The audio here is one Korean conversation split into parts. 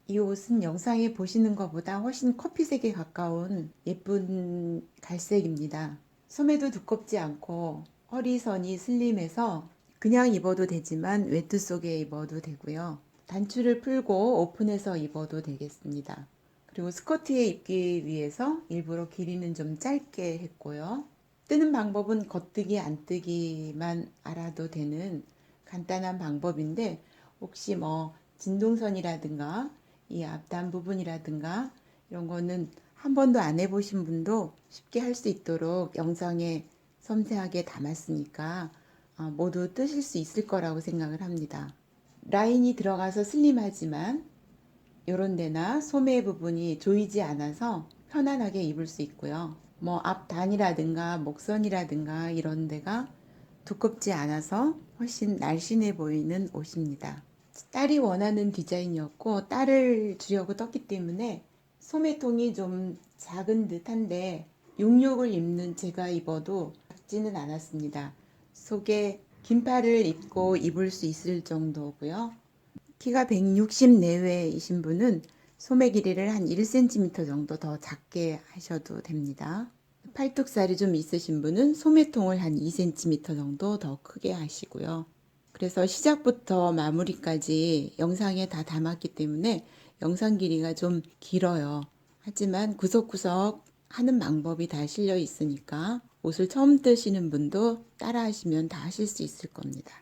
이 옷은 영상에 보시는 것보다 훨씬 커피색에 가까운 예쁜 갈색입니다. 소매도 두껍지 않고 허리선이 슬림해서 그냥 입어도 되지만 외투 속에 입어도 되고요. 단추를 풀고 오픈해서 입어도 되겠습니다. 그리고 스커트에 입기 위해서 일부러 길이는 좀 짧게 했고요. 뜨는 방법은 겉뜨기 안뜨기만 알아도 되는 간단한 방법인데, 혹시 뭐 진동선이라든가 이 앞단 부분이라든가 이런 거는 한 번도 안 해보신 분도 쉽게 할 수 있도록 영상에 섬세하게 담았으니까 모두 뜨실 수 있을 거라고 생각을 합니다. 라인이 들어가서 슬림하지만 요런 데나 소매 부분이 조이지 않아서 편안하게 입을 수 있고요. 뭐 앞단이라든가 목선이라든가 이런 데가 두껍지 않아서 훨씬 날씬해 보이는 옷입니다. 딸이 원하는 디자인이었고 딸을 주려고 떴기 때문에 소매통이 좀 작은 듯한데 66을 입는 제가 입어도 작지는 않았습니다. 속에 긴팔을 입고 입을 수 있을 정도고요. 키가 160 내외이신 분은 소매 길이를 한 1cm 정도 더 작게 하셔도 됩니다. 팔뚝살이 좀 있으신 분은 소매통을 한 2cm 정도 더 크게 하시고요. 그래서 시작부터 마무리까지 영상에 다 담았기 때문에 영상 길이가 좀 길어요. 하지만 구석구석 하는 방법이 다 실려 있으니까 옷을 처음 뜨시는 분도 따라 하시면 다 하실 수 있을 겁니다.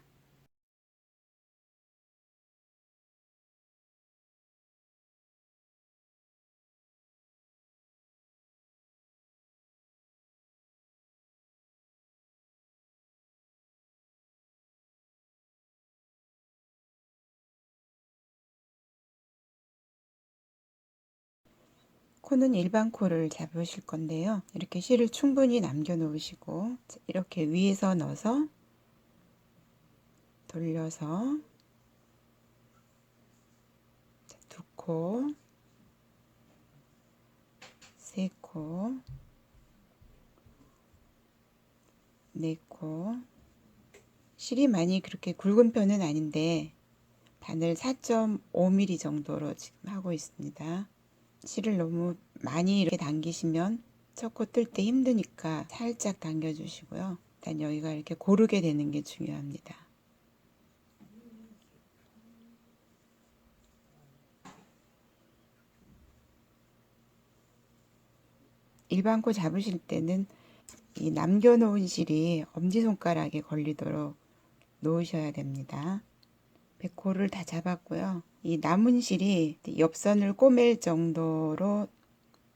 코는 일반 코를 잡으실 건데요. 이렇게 실을 충분히 남겨 놓으시고 이렇게 위에서 넣어서 돌려서 두 코, 세 코, 네 코. 실이 많이 그렇게 굵은 편은 아닌데 바늘 4.5mm 정도로 지금 하고 있습니다. 실을 너무 많이 이렇게 당기시면 첫 코 뜰 때 힘드니까 살짝 당겨 주시고요. 일단 여기가 이렇게 고르게 되는 게 중요합니다. 일반 코 잡으실 때는 이 남겨놓은 실이 엄지손가락에 걸리도록 놓으셔야 됩니다. 백호를 다 잡았고요. 이 남은 실이 옆선을 꼬맬 정도로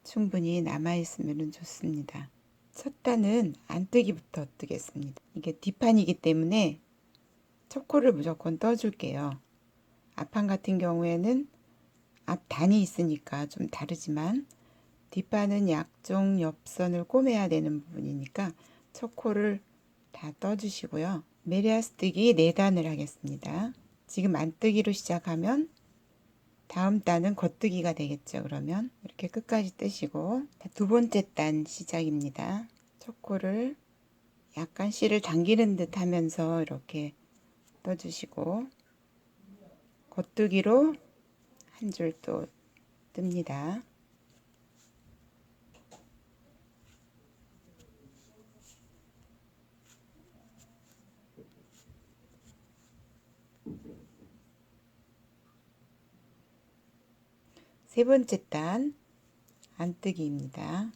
충분히 남아있으면 좋습니다. 첫 단은 안뜨기부터 뜨겠습니다. 이게 뒷판이기 때문에 첫 코를 무조건 떠줄게요. 앞판 같은 경우에는 앞단이 있으니까 좀 다르지만 뒷판은 약종 옆선을 꼬매야 되는 부분이니까 첫 코를 다 떠주시고요. 메리아스뜨기 4단을 하겠습니다. 지금 안뜨기로 시작하면 다음 단은 겉뜨기가 되겠죠. 그러면 이렇게 끝까지 뜨시고 두 번째 단 시작입니다. 첫 코를 약간 실을 당기는 듯 하면서 이렇게 떠주시고 겉뜨기로 한 줄 또 뜹니다. 세 번째 단 안뜨기입니다.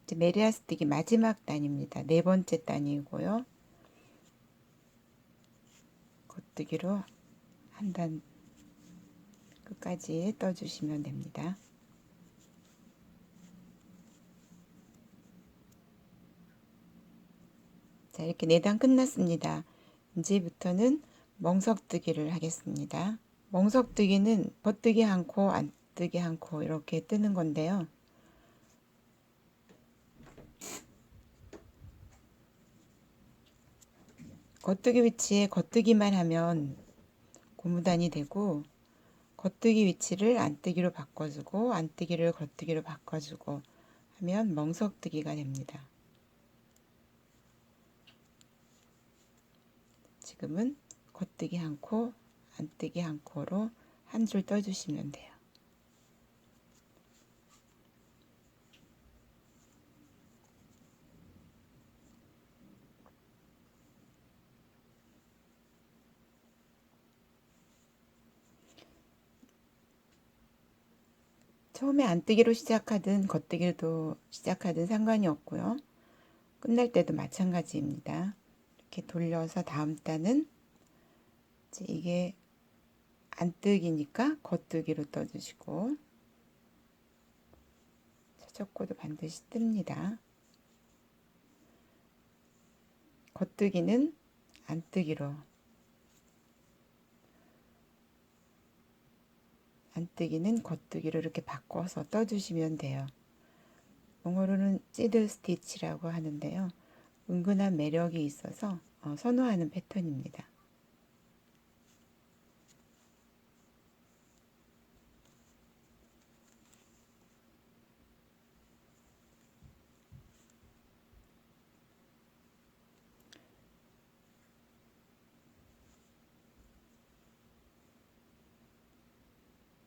이제 메리아스뜨기 마지막 단입니다. 네 번째 단이고요. 겉뜨기로 한 단 끝까지 떠주시면 됩니다. 자, 이렇게 4단 끝났습니다. 이제부터는 멍석뜨기를 하겠습니다. 멍석뜨기는 겉뜨기 한 코, 안뜨기 한 코 이렇게 뜨는 건데요. 겉뜨기 위치에 겉뜨기만 하면 고무단이 되고 겉뜨기 위치를 안뜨기로 바꿔주고 안뜨기를 겉뜨기로 바꿔주고 하면 멍석뜨기가 됩니다. 지금은 겉뜨기 한 코, 안뜨기 한 코로 한 줄 떠주시면 돼요. 처음에 안뜨기로 시작하든 겉뜨기로 시작하든 상관이 없고요. 끝날 때도 마찬가지입니다. 이렇게 돌려서 다음 단은 이게 안뜨기니까 겉뜨기로 떠주시고 첫 코도 반드시 뜹니다. 겉뜨기는 안뜨기로, 안뜨기는 겉뜨기로 이렇게 바꿔서 떠주시면 돼요. 영어로는 시드 스티치라고 하는데요. 은근한 매력이 있어서 선호하는 패턴입니다.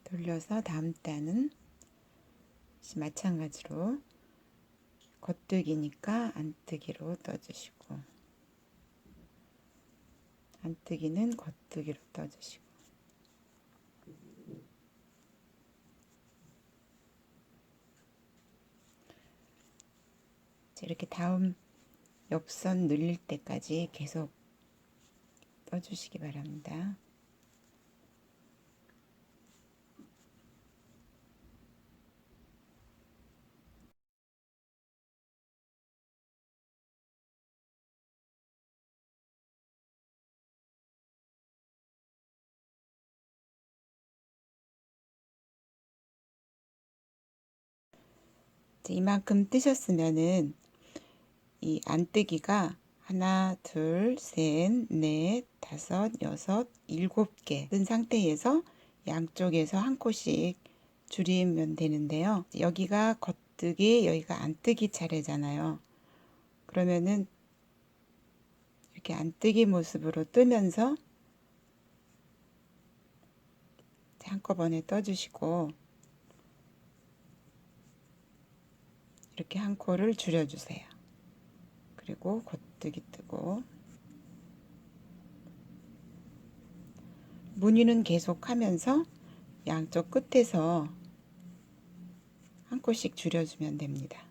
돌려서 다음 단은 마찬가지로 겉뜨기니까 안뜨기로 떠주시고, 안뜨기는 겉뜨기로 떠주시고, 이렇게 다음 옆선 늘릴 때까지 계속 떠주시기 바랍니다. 이만큼 뜨셨으면은 이 안뜨기가 하나, 둘, 셋, 넷, 다섯, 여섯, 7개 뜬 상태에서 양쪽에서 한 코씩 줄이면 되는데요. 여기가 겉뜨기, 여기가 안뜨기 차례잖아요. 그러면은 이렇게 안뜨기 모습으로 뜨면서 한꺼번에 떠주시고 이렇게 한 코를 줄여주세요. 그리고 겉뜨기 뜨고 무늬는 계속 하면서 양쪽 끝에서 한 코씩 줄여주면 됩니다.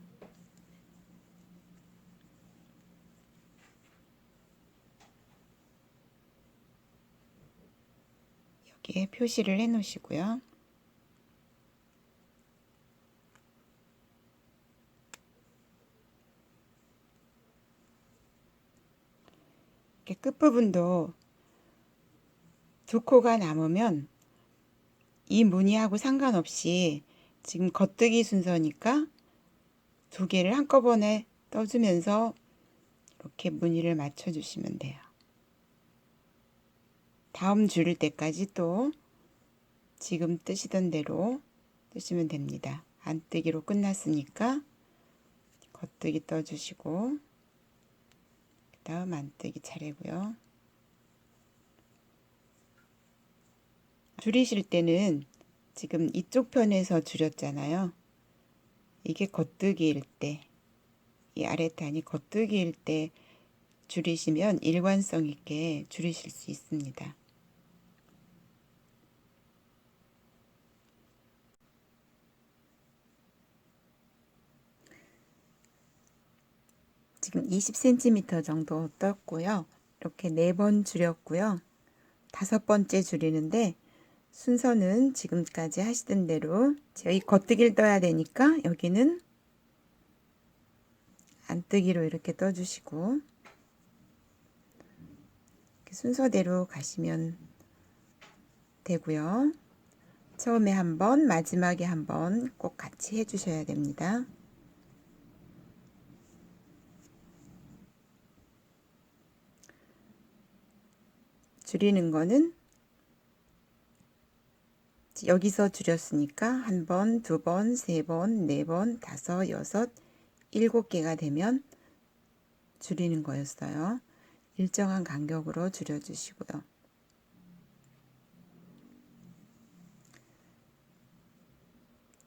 여기에 표시를 해 놓으시고요. 이렇게 끝부분도 두 코가 남으면 이 무늬하고 상관없이 지금 겉뜨기 순서니까 두 개를 한꺼번에 떠주면서 이렇게 무늬를 맞춰 주시면 돼요. 다음 줄일 때까지 또 지금 뜨시던 대로 뜨시면 됩니다. 안뜨기로 끝났으니까 겉뜨기 떠주시고 그 다음 안뜨기 차례고요. 줄이실 때는 지금 이쪽 편에서 줄였잖아요. 이게 겉뜨기일 때, 이 아랫단이 겉뜨기일 때 줄이시면 일관성 있게 줄이실 수 있습니다. 지금 20cm 정도 떴고요. 이렇게 4번 줄였고요. 5번째 줄이는데 순서는 지금까지 하시던 대로 저희 겉뜨기를 떠야 되니까 여기는 안뜨기로 이렇게 떠주시고 이렇게 순서대로 가시면 되고요. 처음에 한 번, 마지막에 한 번 꼭 같이 해주셔야 됩니다. 줄이는 거는 여기서 줄였으니까 한 번, 두 번, 세 번, 네 번, 다섯, 여섯, 7개가 되면 줄이는 거였어요. 일정한 간격으로 줄여주시고요.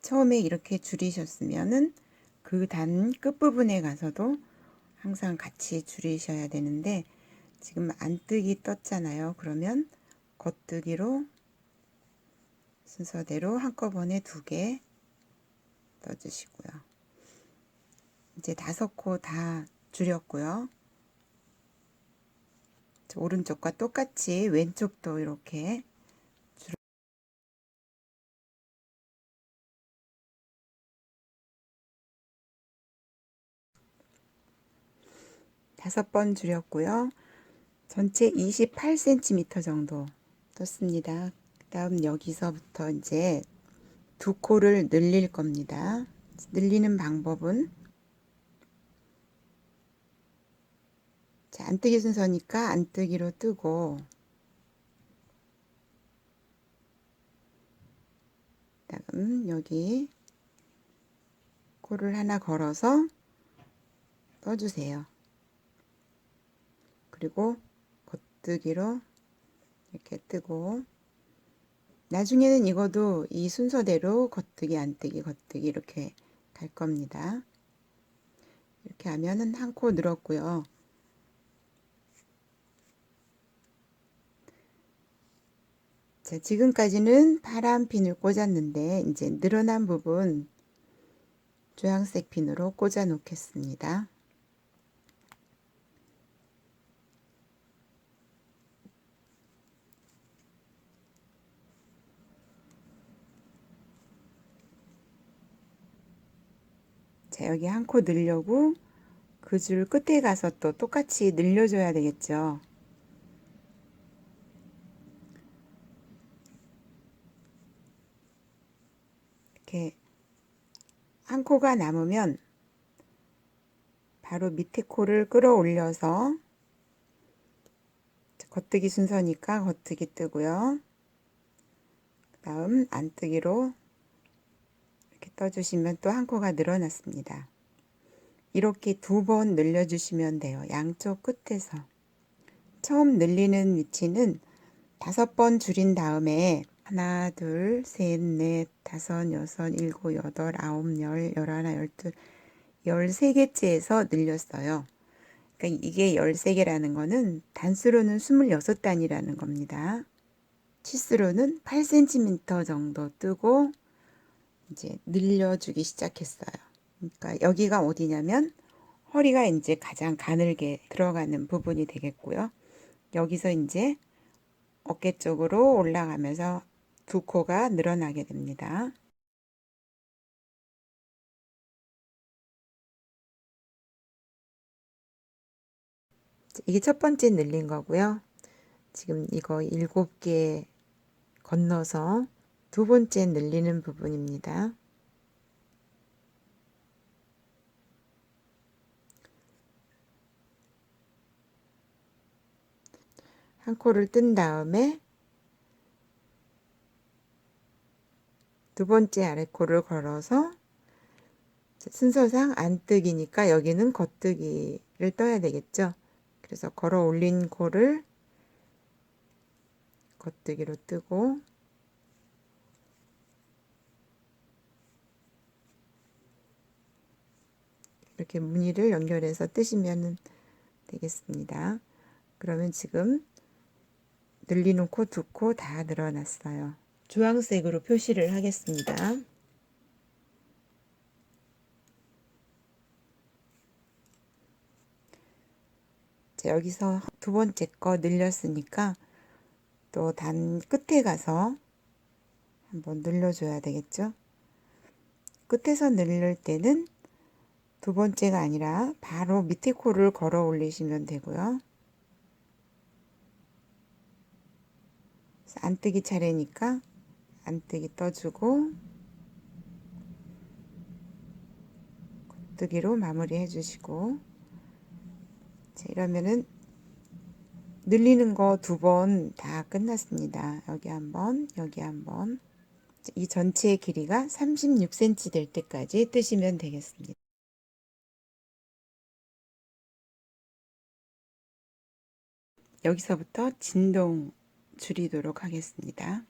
처음에 이렇게 줄이셨으면은 그 단 끝부분에 가서도 항상 같이 줄이셔야 되는데 지금 안뜨기 떴잖아요. 그러면 겉뜨기로 순서대로 한꺼번에 2개 떠주시고요. 이제 5코 다 줄였고요. 오른쪽과 똑같이 왼쪽도 이렇게 5번 줄였고요. 전체 28cm 정도 떴습니다. 그 다음 여기서부터 이제 2코를 늘릴 겁니다. 늘리는 방법은 안뜨기 순서니까 안뜨기로 뜨고, 그다음 여기 코를 하나 걸어서 떠주세요. 그리고 겉뜨기로 이렇게 뜨고, 나중에는 이것도 이 순서대로 겉뜨기 안뜨기 겉뜨기 이렇게 갈 겁니다. 이렇게 하면은 한 코 늘었고요. 자, 지금까지는 파란 핀을 꽂았는데 이제 늘어난 부분 주황색 핀으로 꽂아 놓겠습니다. 자, 여기 한 코 늘려고 그 줄 끝에 가서 또 똑같이 늘려줘야 되겠죠. 이렇게 한 코가 남으면 바로 밑에 코를 끌어올려서 겉뜨기 순서니까 겉뜨기 뜨고요. 그 다음 안뜨기로 이렇게 떠주시면 또 한 코가 늘어났습니다. 이렇게 2번 늘려주시면 돼요. 양쪽 끝에서. 처음 늘리는 위치는 5번 줄인 다음에 하나, 둘, 셋, 넷, 다섯, 여섯, 일곱, 여덟, 아홉, 열, 열하나, 열둘, 13개째에서 늘렸어요. 그러니까 이게 13개라는 거는 단수로는 26단이라는 겁니다. 치수로는 8cm 정도 뜨고 이제 늘려주기 시작했어요. 그러니까 여기가 어디냐면 허리가 이제 가장 가늘게 들어가는 부분이 되겠고요. 여기서 이제 어깨 쪽으로 올라가면서 2코가 늘어나게 됩니다. 이게 첫 번째 늘린 거고요. 지금 이거 7개 건너서 2번째 늘리는 부분입니다. 한 코를 뜬 다음에 2번째 아래 코를 걸어서 순서상 안뜨기니까 여기는 겉뜨기를 떠야 되겠죠. 그래서 걸어 올린 코를 겉뜨기로 뜨고 이렇게 무늬를 연결해서 뜨시면 되겠습니다. 그러면 지금 늘리는 코 2코 다 늘어났어요. 주황색으로 표시를 하겠습니다. 자, 여기서 2번째 거 늘렸으니까 또 단 끝에 가서 한번 늘려줘야 되겠죠. 끝에서 늘릴 때는 2번째가 아니라 바로 밑에 코를 걸어 올리시면 되고요. 안뜨기 차례니까 안뜨기 떠주고 겉뜨기로 마무리 해주시고, 자, 이러면은 늘리는 거 2번 다 끝났습니다. 여기 한번, 여기 한번. 이 전체의 길이가 36cm 될 때까지 뜨시면 되겠습니다. 여기서부터 진동 줄이도록 하겠습니다.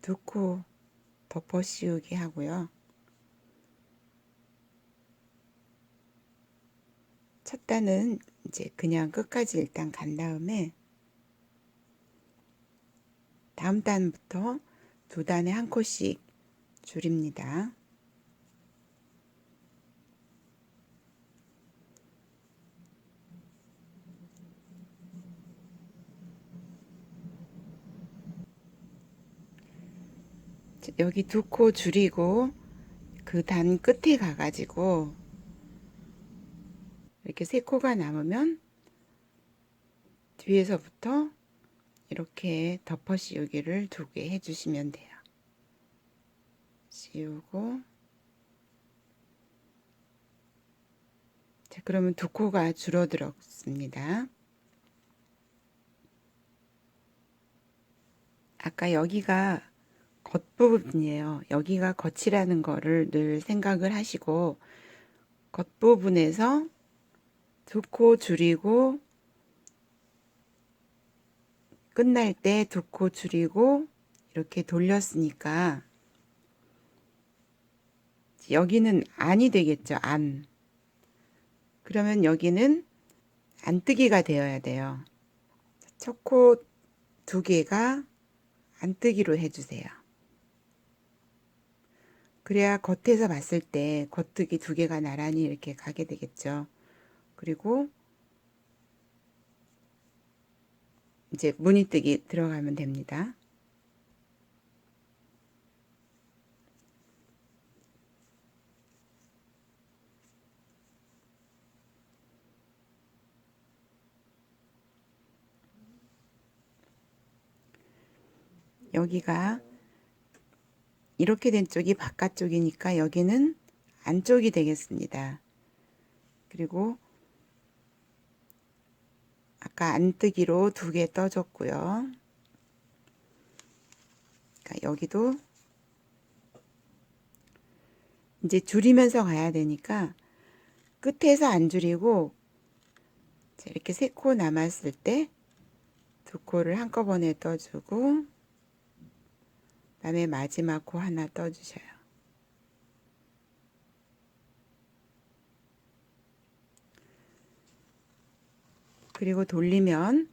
두 코 덮어 씌우기 하고요. 첫 단은 이제 그냥 끝까지 일단 간 다음에 다음 단부터 두 단에 한 코씩 줄입니다. 여기 두 코 줄이고 그 단 끝에 가가지고 이렇게 세 코가 남으면 뒤에서부터 이렇게 덮어 씌우기를 두 개 해주시면 돼요. 씌우고, 자, 그러면 두 코가 줄어들었습니다. 아까 여기가 겉부분이에요. 여기가 겉이라는 거를 늘 생각을 하시고 겉부분에서 두 코 줄이고 끝날 때 두 코 줄이고 이렇게 돌렸으니까 여기는 안이 되겠죠. 안. 그러면 여기는 안뜨기가 되어야 돼요. 첫 코 두 개가 안뜨기로 해주세요. 그래야 겉에서 봤을 때 겉뜨기 두 개가 나란히 이렇게 가게 되겠죠. 그리고 이제 무늬뜨기 들어가면 됩니다. 여기가 이렇게 된 쪽이 바깥쪽이니까 여기는 안쪽이 되겠습니다. 그리고 아까 안뜨기로 두 개 떠줬고요. 그러니까 여기도 이제 줄이면서 가야 되니까 끝에서 안 줄이고 이렇게 세 코 남았을 때 두 코를 한꺼번에 떠주고 그다음에 마지막 코 하나 떠주셔요. 그리고 돌리면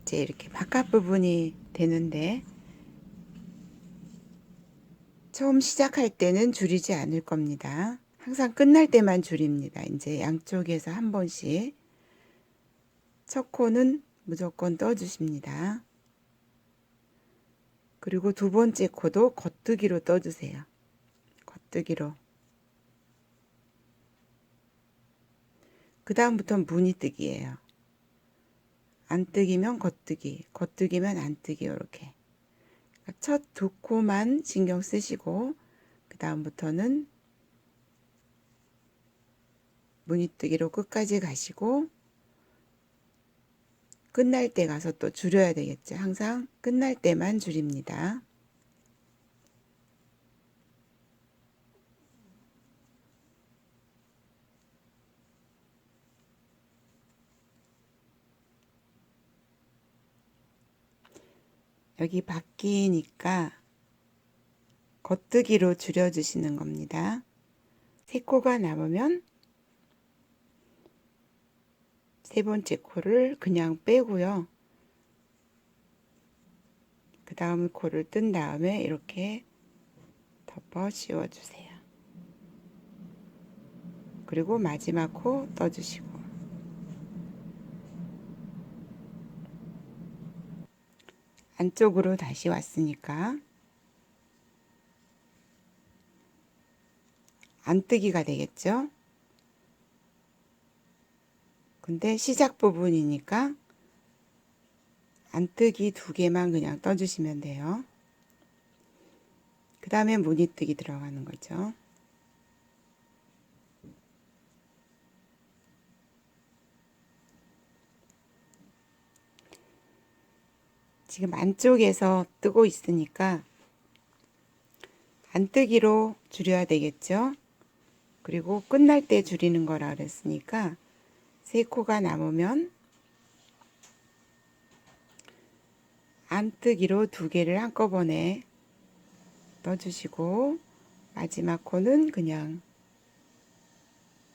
이제 이렇게 바깥 부분이 되는데 처음 시작할 때는 줄이지 않을 겁니다. 항상 끝날 때만 줄입니다. 이제 양쪽에서 한 번씩 첫 코는 무조건 떠주십니다. 그리고 두 번째 코도 겉뜨기로 떠주세요. 겉뜨기로. 그 다음부터는 무늬뜨기예요. 안뜨기면 겉뜨기, 겉뜨기면 안뜨기 이렇게. 첫 두 코만 신경 쓰시고 그 다음부터는 무늬뜨기로 끝까지 가시고 끝날 때 가서 또 줄여야 되겠죠. 항상 끝날 때만 줄입니다. 여기 바뀌니까 겉뜨기로 줄여주시는 겁니다. 세 코가 남으면 세 번째 코를 그냥 빼고요. 그 다음 코를 뜬 다음에 이렇게 덮어 씌워주세요. 그리고 마지막 코 떠주시고 안쪽으로 다시 왔으니까 안뜨기가 되겠죠. 근데 시작 부분이니까 안뜨기 두 개만 그냥 떠주시면 돼요. 그 다음에 무늬뜨기 들어가는 거죠. 지금 안쪽에서 뜨고 있으니까 안뜨기로 줄여야 되겠죠. 그리고 끝날 때 줄이는 거라 그랬으니까 3코가 남으면 안뜨기로 2개를 한꺼번에 넣어주시고 마지막 코는 그냥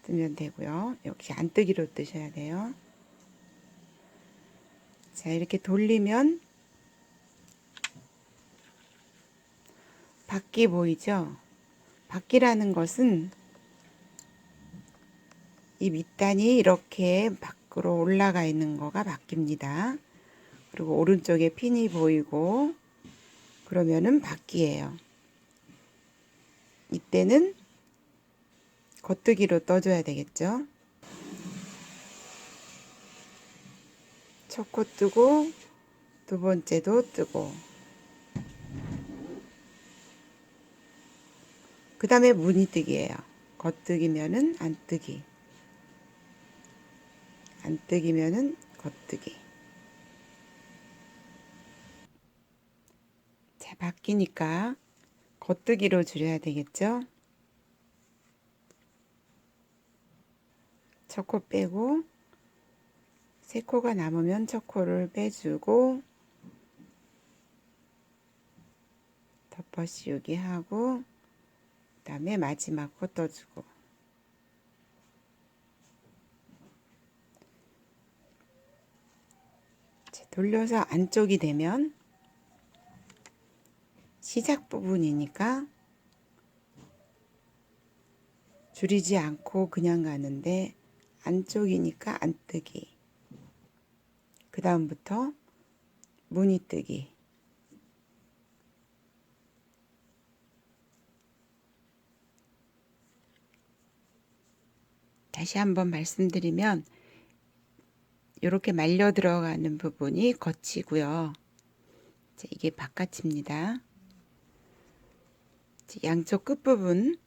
뜨면 되고요. 역시 안뜨기로 뜨셔야 돼요. 자, 이렇게 돌리면 바퀴 보이죠? 바퀴라는 것은 이 밑단이 이렇게 밖으로 올라가 있는 거가 바퀴입니다. 그리고 오른쪽에 핀이 보이고 그러면은 바퀴예요. 이때는 겉뜨기로 떠줘야 되겠죠. 첫 코 뜨고 두 번째도 뜨고 그 다음에 무늬뜨기예요. 겉뜨기면은 안뜨기, 안뜨기면은 겉뜨기. 자, 바뀌니까 겉뜨기로 줄여야 되겠죠. 첫 코 빼고 3코가 남으면 첫 코를 빼주고 덮어 씌우기 하고 그 다음에 마지막 코 떠주고 돌려서 안쪽이 되면 시작 부분이니까 줄이지 않고 그냥 가는데 안쪽이니까 안뜨기, 그 다음부터 무늬뜨기, 다시 한번 말씀드리면 이렇게 말려 들어가는 부분이 겉이고요. 이게 바깥입니다. 양쪽 끝부분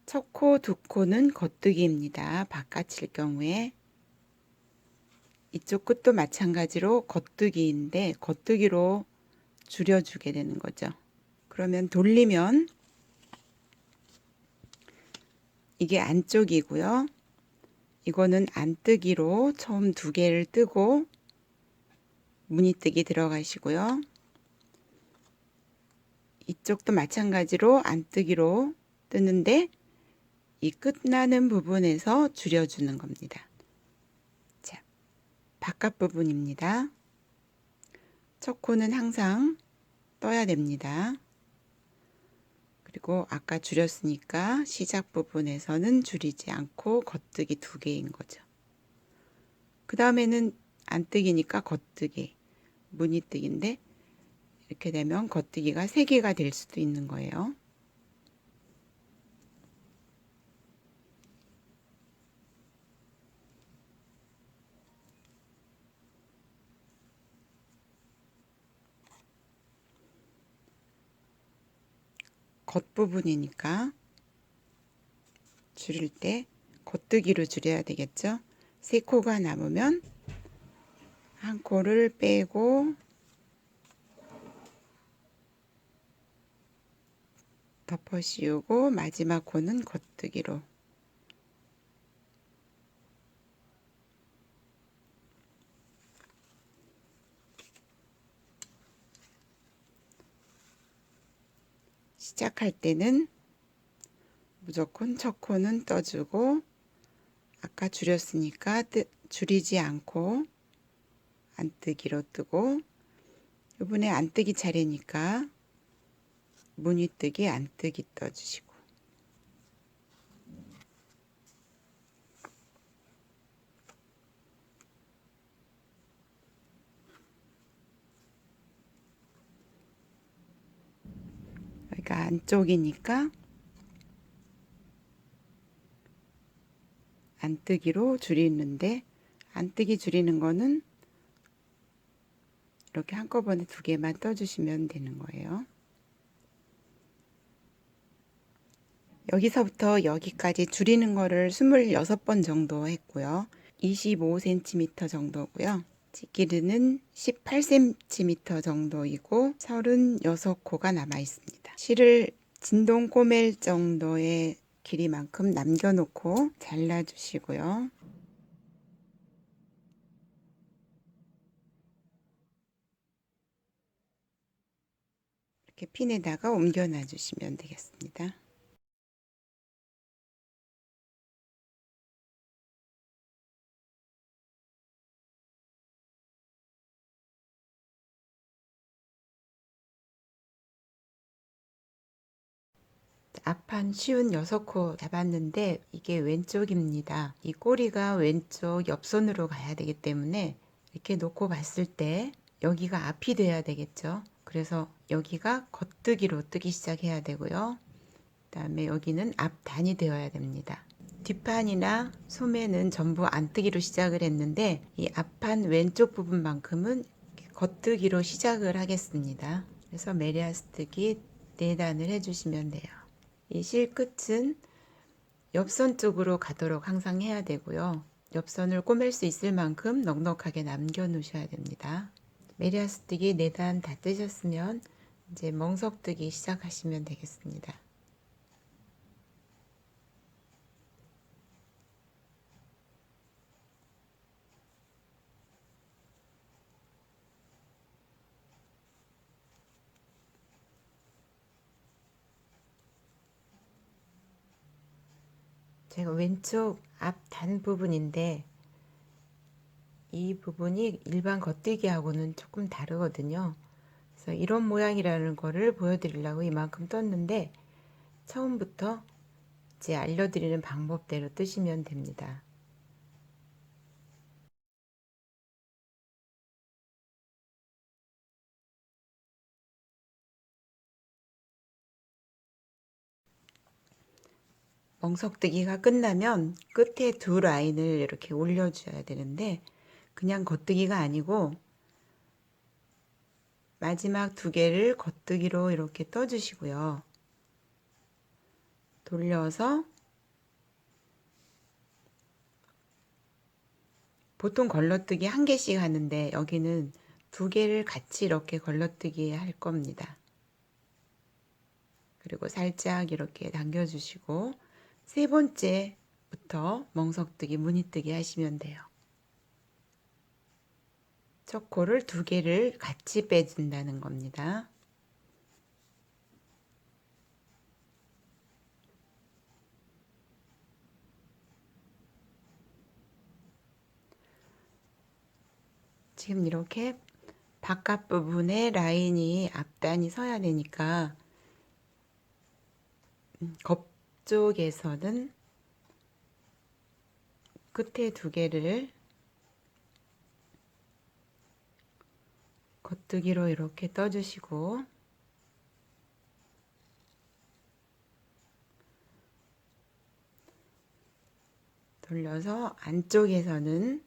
첫 코, 두 코는 겉뜨기입니다. 바깥일 경우에 이쪽 끝도 마찬가지로 겉뜨기인데 겉뜨기로 줄여주게 되는 거죠. 그러면 돌리면 이게 안쪽이고요. 이거는 안뜨기로 처음 2개를 뜨고 무늬뜨기 들어가시고요. 이쪽도 마찬가지로 안뜨기로 뜨는데 이 끝나는 부분에서 줄여주는 겁니다. 자, 바깥 부분입니다. 첫 코는 항상 떠야 됩니다. 그리고 아까 줄였으니까 시작 부분에서는 줄이지 않고 겉뜨기 2개인 거죠. 그 다음에는 안뜨기니까 겉뜨기, 무늬뜨기인데 이렇게 되면 겉뜨기가 3개가 될 수도 있는 거예요. 겉부분이니까 줄일 때 겉뜨기로 줄여야 되겠죠. 3코가 남으면 한 코를 빼고 덮어 씌우고 마지막 코는 겉뜨기로. 시작할 때는 무조건 첫 코는 떠주고 아까 줄였으니까 줄이지 않고 안뜨기로 뜨고 이번에 안뜨기 차례니까 무늬뜨기 안뜨기 떠주시고 여기가 안쪽이니까 안뜨기로 줄이는데 안뜨기 줄이는 거는 이렇게 한꺼번에 2개만 떠주시면 되는 거예요. 여기서부터 여기까지 줄이는 거를 26번 정도 했고요. 25cm 정도고요. 찌기르는 18cm 정도이고 36코가 남아 있습니다. 실을 진동 꼬맬 정도의 길이만큼 남겨놓고 잘라주시고요. 이렇게 핀에다가 옮겨 놔주시면 되겠습니다. 앞판 쉬운 6코 잡았는데 이게 왼쪽입니다. 이 꼬리가 왼쪽 옆손으로 가야 되기 때문에 이렇게 놓고 봤을 때 여기가 앞이 돼야 되겠죠. 그래서 여기가 겉뜨기로 뜨기 시작해야 되고요. 그 다음에 여기는 앞단이 되어야 됩니다. 뒷판이나 소매는 전부 안뜨기로 시작을 했는데 이 앞판 왼쪽 부분만큼은 겉뜨기로 시작을 하겠습니다. 그래서 메리아스뜨기 4단을 해주시면 돼요. 이 실 끝은 옆선 쪽으로 가도록 항상 해야 되고요. 옆선을 꼬맬 수 있을 만큼 넉넉하게 남겨 놓으셔야 됩니다. 메리아스뜨기 4단 다 뜨셨으면 이제 멍석뜨기 시작하시면 되겠습니다. 제가 왼쪽 앞 단 부분인데 이 부분이 일반 겉뜨기하고는 조금 다르거든요. 그래서 이런 모양이라는 거를 보여드리려고 이만큼 떴는데 처음부터 이제 알려드리는 방법대로 뜨시면 됩니다. 멍석뜨기가 끝나면 끝에 2라인을 이렇게 올려줘야 되는데 그냥 겉뜨기가 아니고 마지막 2개를 겉뜨기로 이렇게 떠주시고요. 돌려서 보통 걸러뜨기 1개씩 하는데 여기는 2개를 같이 이렇게 걸러뜨기 할 겁니다. 그리고 살짝 이렇게 당겨주시고 3번째부터 멍석뜨기, 무늬뜨기 하시면 돼요. 첫 코를 2개를 같이 빼준다는 겁니다. 지금 이렇게 바깥 부분에 라인이 앞단이 서야 되니까 겉쪽에서는 끝에 2개를 겉뜨기로 이렇게 떠주시고 돌려서 안쪽에서는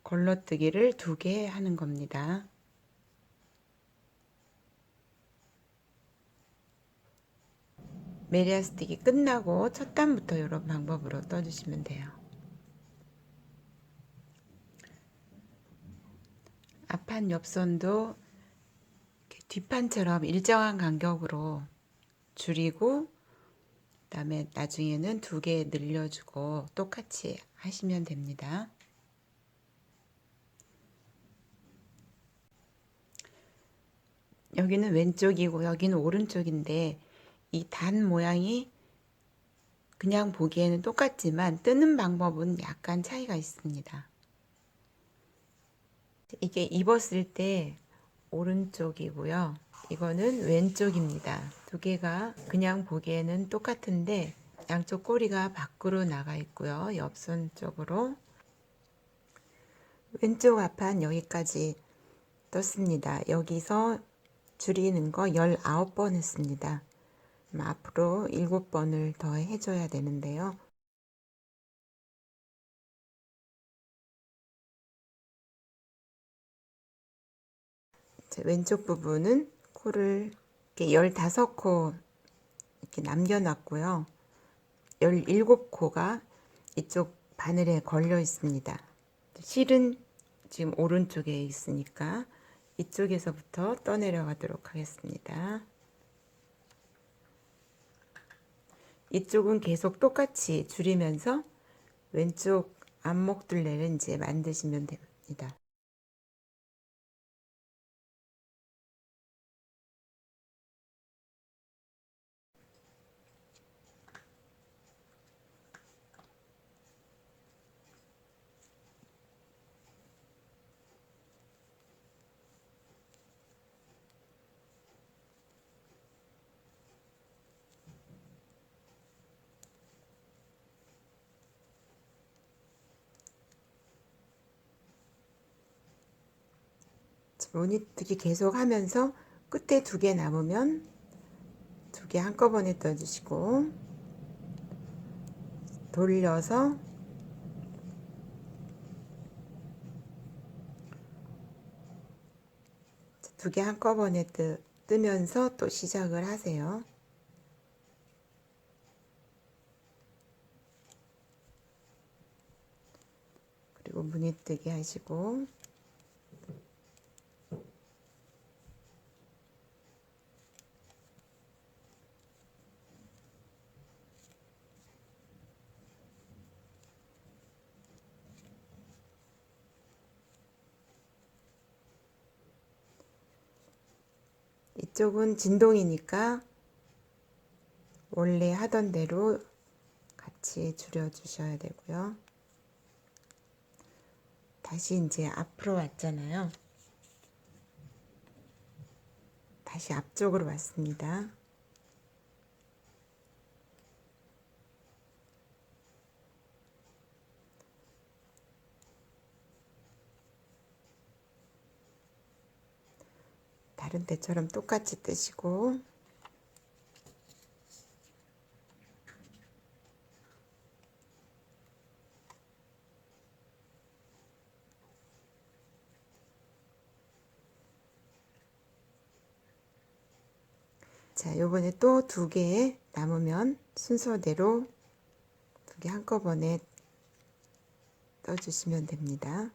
걸러뜨기를 2개 하는 겁니다. 메리아스틱이 끝나고 첫 단부터 이런 방법으로 떠주시면 돼요. 앞판 옆선도 뒷판처럼 일정한 간격으로 줄이고 그다음에 나중에는 2개 늘려주고 똑같이 하시면 됩니다. 여기는 왼쪽이고 여기는 오른쪽인데 이 단 모양이 그냥 보기에는 똑같지만 뜨는 방법은 약간 차이가 있습니다. 이게 입었을 때 오른쪽이고요. 이거는 왼쪽입니다. 2개가 그냥 보기에는 똑같은데 양쪽 꼬리가 밖으로 나가 있고요. 옆선 쪽으로 왼쪽 앞판 여기까지 떴습니다. 여기서 줄이는 거 19번 했습니다. 앞으로 7번을 더 해줘야 되는데요. 왼쪽 부분은 코를 이렇게 15코 이렇게 남겨놨고요. 17코가 이쪽 바늘에 걸려 있습니다. 실은 지금 오른쪽에 있으니까 이쪽에서부터 떠내려가도록 하겠습니다. 이쪽은 계속 똑같이 줄이면서 왼쪽 안목둘레를 이제 만드시면 됩니다. 모니뜨기 계속 하면서 끝에 2개 남으면 2개 한꺼번에 떠주시고 돌려서 두 개 한꺼번에 뜨면서 또 시작을 하세요. 그리고 무늬뜨기 하시고 이쪽은 진동이니까 원래 하던 대로 같이 줄여 주셔야 되고요. 다시 이제 앞으로 왔잖아요. 다시 앞쪽으로 왔습니다. 다른 때처럼 똑같이 뜨시고 자, 요번에 또 2개 남으면 순서대로 2개 한꺼번에 떠주시면 됩니다.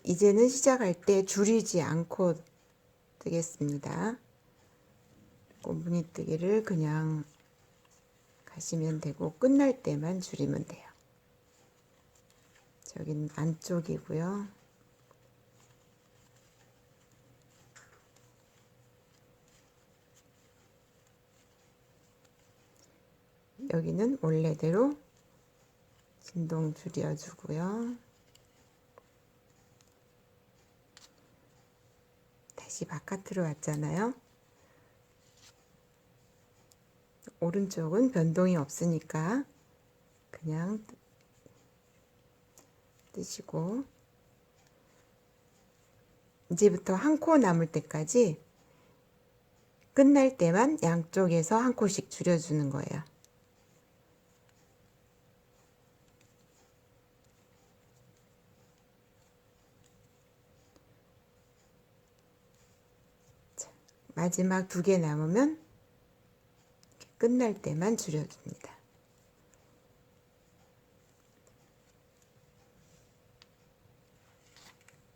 이제는 시작할 때 줄이지 않고 뜨겠습니다. 무늬뜨기를 그냥 가시면 되고 끝날 때만 줄이면 돼요. 저긴 안쪽이고요. 여기는 원래대로 진동 줄여주고요. 다시 바깥으로 왔잖아요. 오른쪽은 변동이 없으니까 그냥 뜨시고 이제부터 한 코 남을 때까지 끝날 때만 양쪽에서 한 코씩 줄여주는 거예요. 자, 마지막 2개 남으면 끝날 때만 줄여줍니다.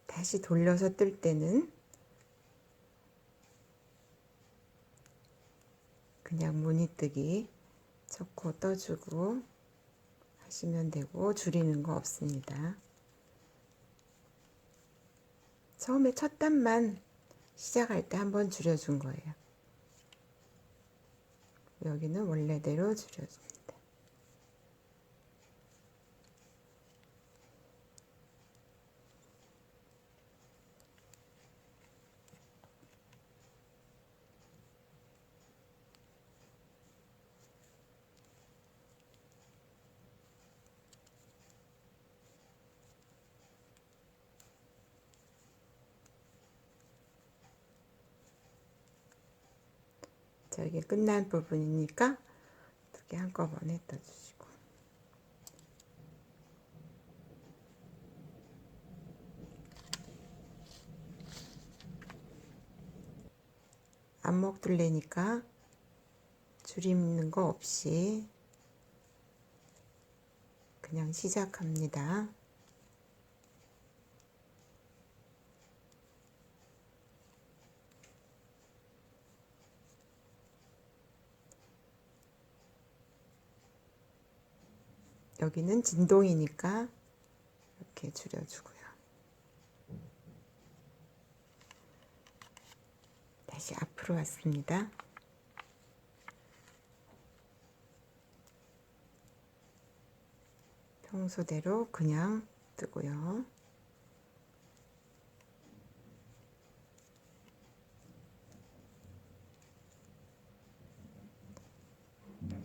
다시 돌려서 뜰 때는 그냥 무늬뜨기 첫 코 떠주고 하시면 되고 줄이는 거 없습니다. 처음에 첫 단만 시작할 때 한번 줄여준 거예요. 여기는 원래대로 줄여줍니다. 저기 끝난 부분이니까 2개 한꺼번에 떠주시고 안목 둘레니까 줄이는 거 없이 그냥 시작합니다. 여기는 진동이니까 이렇게 줄여주고요. 다시 앞으로 왔습니다. 평소대로 그냥 뜨고요.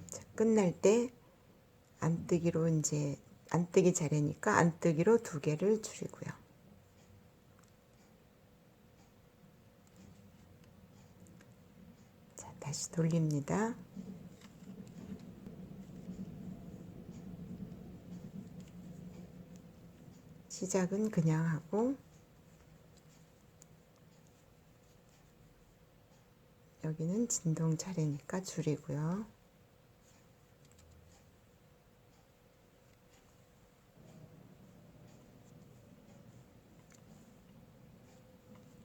자, 끝날 때 안뜨기로 이제 안뜨기 자리니까 안뜨기로 2개를 줄이고요. 자, 다시 돌립니다. 시작은 그냥 하고 여기는 진동 차례니까 줄이고요.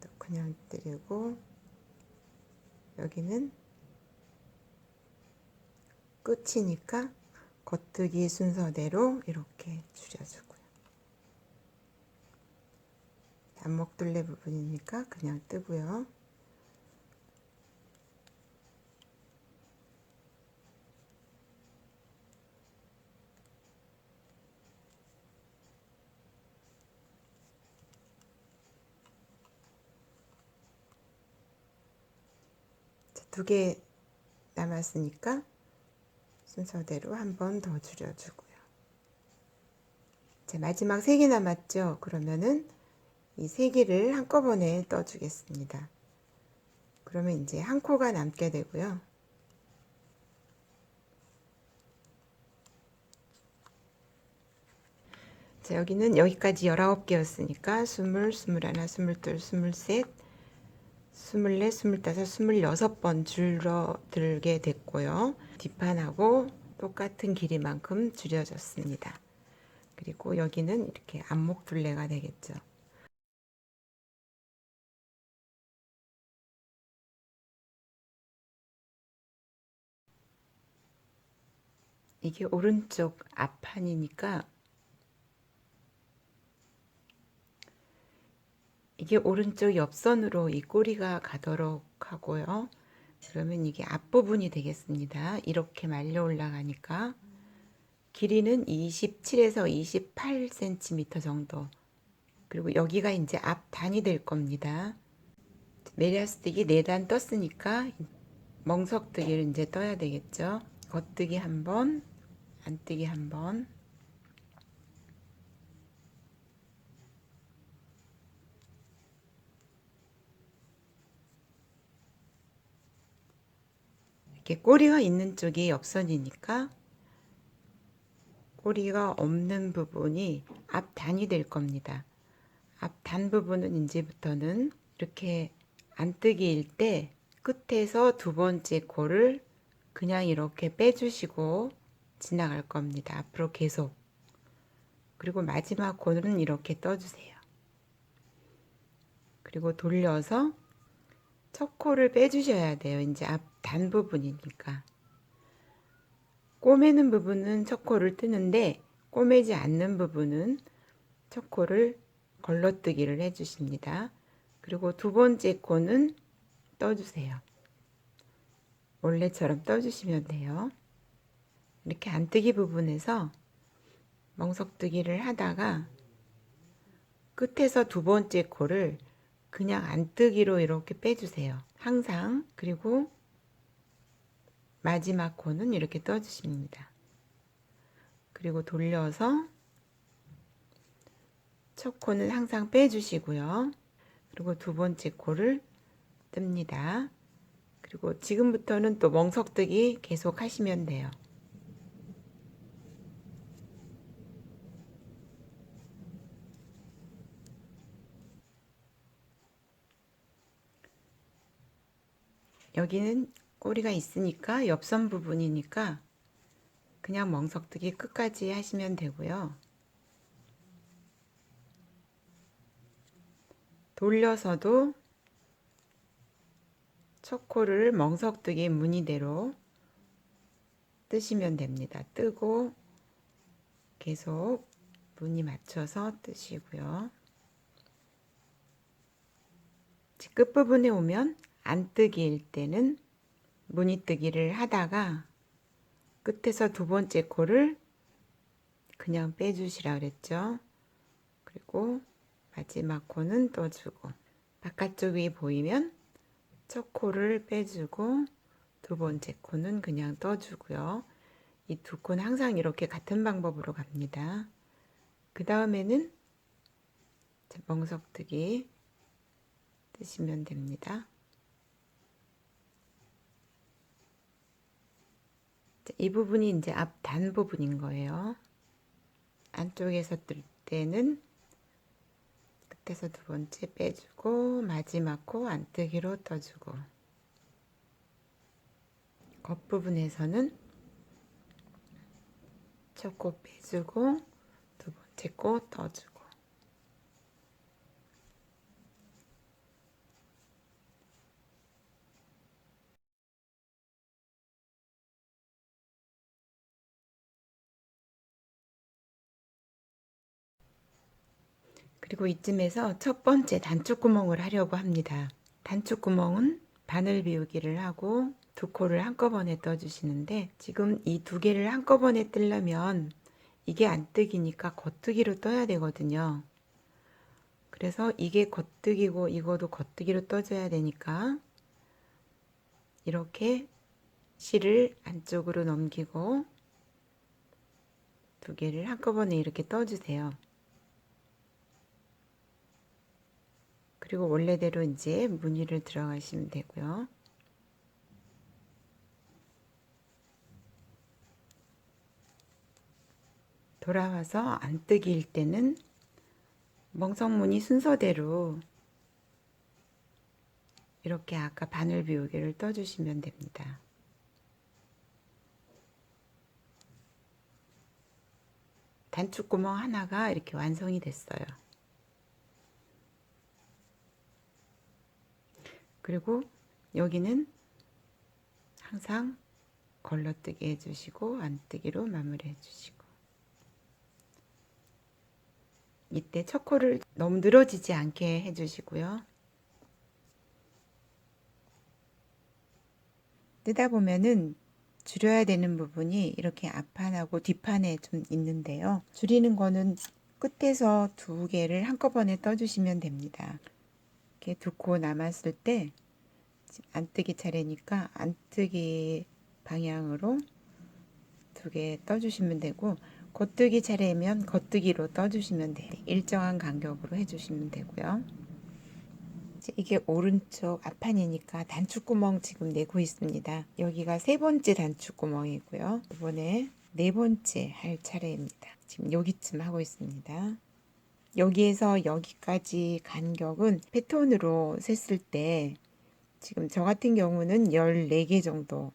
또 그냥 때리고 여기는 끝이니까 겉뜨기 순서대로 이렇게 줄여주고요. 안목둘레 부분이니까 그냥 뜨고요. 자, 2개 남았으니까 순서대로 한 번 더 줄여주고요. 자, 마지막 3개 남았죠? 그러면은 이 3개를 한꺼번에 떠주겠습니다. 그러면 이제 한 코가 남게 되고요. 자, 여기는 여기까지 19개였으니까 20, 21, 22, 23, 24, 25, 26번 줄어들게 됐고요. 뒷판하고 똑같은 길이만큼 줄여졌습니다. 그리고 여기는 이렇게 안목둘레가 되겠죠. 이게 오른쪽 앞판이니까 이게 오른쪽 옆선으로 이 꼬리가 가도록 하고요. 그러면 이게 앞부분이 되겠습니다. 이렇게 말려 올라가니까 길이는 27에서 28cm 정도. 그리고 여기가 이제 앞단이 될 겁니다. 메리아스뜨기 4단 떴으니까 멍석뜨기를 이제 떠야 되겠죠. 겉뜨기 한 번, 안뜨기 한 번. 이렇게 꼬리가 있는 쪽이 옆선이니까 꼬리가 없는 부분이 앞단이 될 겁니다. 앞단 부분은 이제부터는 이렇게 안뜨기일 때 끝에서 2번째 코를 그냥 이렇게 빼주시고 지나갈 겁니다. 앞으로 계속. 그리고 마지막 코는 이렇게 떠주세요. 그리고 돌려서 첫 코를 빼주셔야 돼요. 이제 앞단 부분이니까. 꼬매는 부분은 첫 코를 뜨는데 꼬매지 않는 부분은 첫 코를 걸러뜨기를 해주십니다. 그리고 2번째 코는 떠주세요. 원래처럼 떠주시면 돼요. 이렇게 안뜨기 부분에서 멍석뜨기를 하다가 끝에서 2번째 코를 그냥 안뜨기로 이렇게 빼주세요. 항상. 그리고 마지막 코는 이렇게 떠주십니다. 그리고 돌려서 첫 코는 항상 빼주시고요. 그리고 2번째 코를 뜹니다. 그리고 지금부터는 또 멍석뜨기 계속 하시면 돼요. 여기는 꼬리가 있으니까 옆선 부분이니까 그냥 멍석뜨기 끝까지 하시면 되고요. 돌려서도 첫 코를 멍석뜨기 무늬대로 뜨시면 됩니다. 뜨고 계속 무늬 맞춰서 뜨시고요. 끝부분에 오면 안뜨기일 때는 무늬 뜨기를 하다가 끝에서 두 번째 코를 그냥 빼주시라 그랬죠. 그리고 마지막 코는 떠주고, 바깥쪽이 보이면 첫 코를 빼주고 두 번째 코는 그냥 떠주고요. 이 두 코는 항상 이렇게 같은 방법으로 갑니다. 그 다음에는 멍석뜨기 뜨시면 됩니다. 이 부분이 이제 앞 단 부분인 거예요. 안쪽에서 뜰 때는 끝에서 두 번째 빼주고 마지막 코 안뜨기로 떠주고, 겉부분에서는 첫 코 빼주고 두 번째 코 떠주고, 그리고 이쯤에서 첫 번째 단추구멍을 하려고 합니다. 단추구멍은 바늘 비우기를 하고 두 코를 한꺼번에 떠주시는데, 지금 이 두 개를 한꺼번에 뜨려면 이게 안뜨기니까 겉뜨기로 떠야 되거든요. 그래서 이게 겉뜨기고 이거도 겉뜨기로 떠줘야 되니까 이렇게 실을 안쪽으로 넘기고 두 개를 한꺼번에 이렇게 떠주세요. 그리고 원래대로 이제 무늬를 들어가시면 되고요. 돌아와서 안뜨기일 때는 멍석무늬 순서대로 이렇게 아까 바늘 비우기를 떠주시면 됩니다. 단추구멍 하나가 이렇게 완성이 됐어요. 그리고 여기는 항상 걸러뜨기 해주시고 안뜨기로 마무리 해주시고, 이때 첫 코를 너무 늘어지지 않게 해주시고요. 뜨다 보면은 줄여야 되는 부분이 이렇게 앞판하고 뒷판에 좀 있는데요. 줄이는 거는 끝에서 두 개를 한꺼번에 떠주시면 됩니다. 이렇게 두 코 남았을 때 안뜨기 차례니까 안뜨기 방향으로 두 개 떠주시면 되고, 겉뜨기 차례면 겉뜨기로 떠주시면 돼요. 일정한 간격으로 해주시면 되고요. 이게 오른쪽 앞판이니까 단추구멍 지금 내고 있습니다. 여기가 세 번째 단추구멍이고요. 이번에 네 번째 할 차례입니다. 지금 여기쯤 하고 있습니다. 여기에서 여기까지 간격은 패턴으로 셌을 때 지금 저 같은 경우는 14개 정도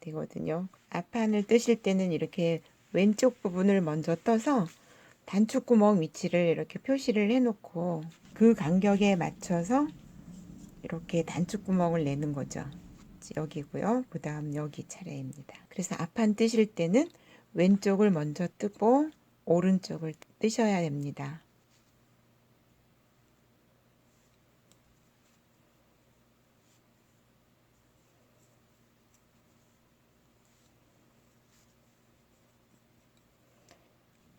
되거든요. 앞판을 뜨실 때는 이렇게 왼쪽 부분을 먼저 떠서 단추구멍 위치를 이렇게 표시를 해 놓고 그 간격에 맞춰서 이렇게 단추구멍을 내는 거죠. 여기고요. 그 다음 여기 차례입니다. 그래서 앞판 뜨실 때는 왼쪽을 먼저 뜨고 오른쪽을 뜨셔야 됩니다.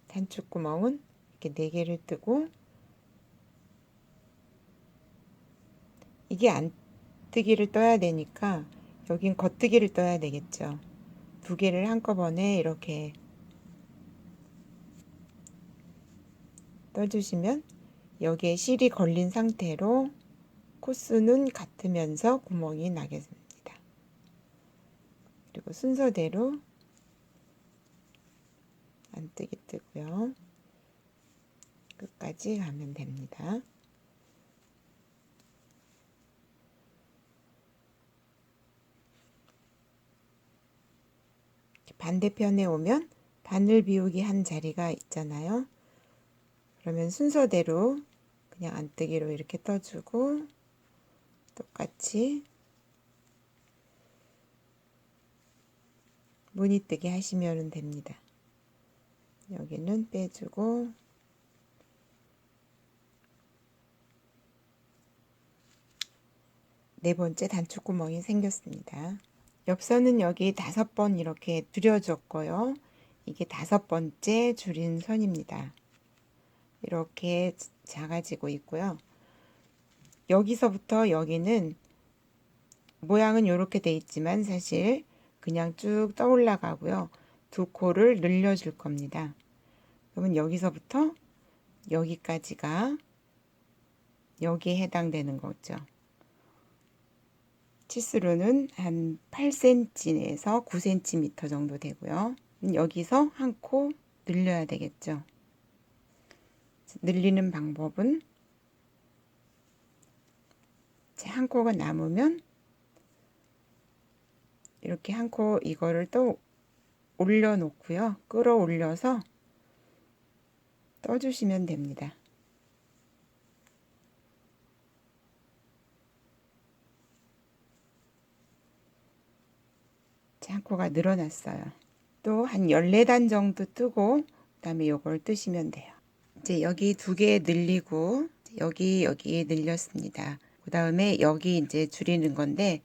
단추구멍은 이렇게 4개를 뜨고, 이게 안뜨기를 떠야 되니까 여긴 겉뜨기를 떠야 되겠죠. 두 개를 한꺼번에 이렇게 떠주시면 여기에 실이 걸린 상태로 코스는 같으면서 구멍이 나겠습니다. 그리고 순서대로 안뜨기 뜨고요. 끝까지 가면 됩니다. 반대편에 오면 바늘 비우기 한 자리가 있잖아요. 그러면 순서대로 그냥 안뜨기로 이렇게 떠주고 똑같이 무늬뜨기 하시면 됩니다. 여기는 빼주고 네 번째 단추구멍이 생겼습니다. 옆선은 여기 5번 이렇게 줄여줬고요. 이게 5번째 줄인 선입니다. 이렇게 작아지고 있고요. 여기서부터 여기는 모양은 이렇게 돼 있지만 사실 그냥 쭉 떠올라 가고요. 두 코를 늘려줄 겁니다. 그러면 여기서부터 여기까지가 여기에 해당되는 거죠. 치수로는 한 8cm에서 9cm 정도 되고요. 여기서 한 코 늘려야 되겠죠. 늘리는 방법은 한 코가 남으면 이렇게 한 코 이거를 또 올려 놓고요. 끌어올려서 떠주시면 됩니다. 한 코가 늘어났어요. 또 한 14단 정도 뜨고 그다음에 요걸 뜨시면 돼요. 이제 여기 2개 늘리고 여기 늘렸습니다. 그다음에 여기 이제 줄이는 건데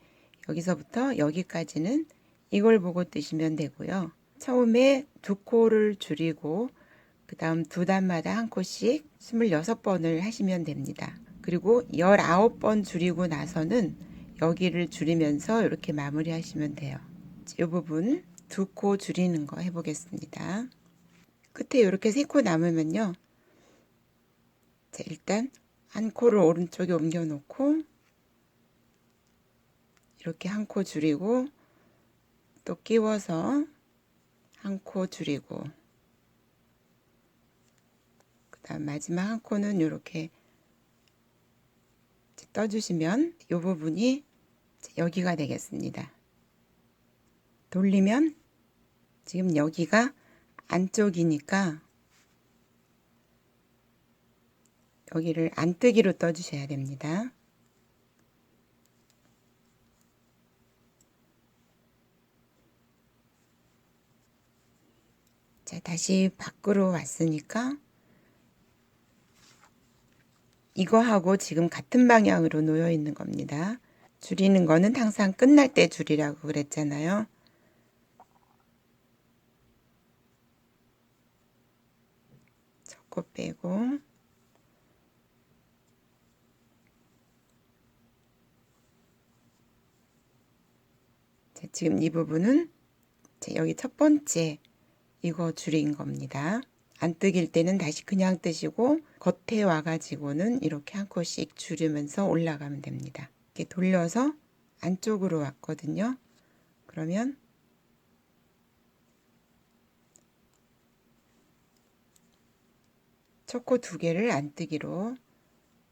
여기서부터 여기까지는 이걸 보고 뜨시면 되고요. 처음에 2코를 줄이고 그다음 2단마다 한 코씩 26번을 하시면 됩니다. 그리고 19번 줄이고 나서는 여기를 줄이면서 이렇게 마무리 하시면 돼요. 이 부분 2코 줄이는 거 해보겠습니다. 끝에 이렇게 3코 남으면요. 자, 일단 한 코를 오른쪽에 옮겨 놓고 이렇게 한 코 줄이고 또 끼워서 한 코 줄이고 그다음 마지막 한 코는 이렇게 떠주시면 이 부분이 여기가 되겠습니다. 돌리면 지금 여기가 안쪽이니까 여기를 안뜨기로 떠주셔야 됩니다. 자, 다시 밖으로 왔으니까 이거하고 지금 같은 방향으로 놓여 있는 겁니다. 줄이는 거는 항상 끝날 때 줄이라고 그랬잖아요. 첫 코 빼고 자, 지금 이 부분은 여기 첫 번째 이거 줄인 겁니다. 안 뜨길 때는 다시 그냥 뜨시고 겉에 와가지고는 이렇게 한 코씩 줄이면서 올라가면 됩니다. 이렇게 돌려서 안쪽으로 왔거든요. 그러면 첫 코 2개를 안 뜨기로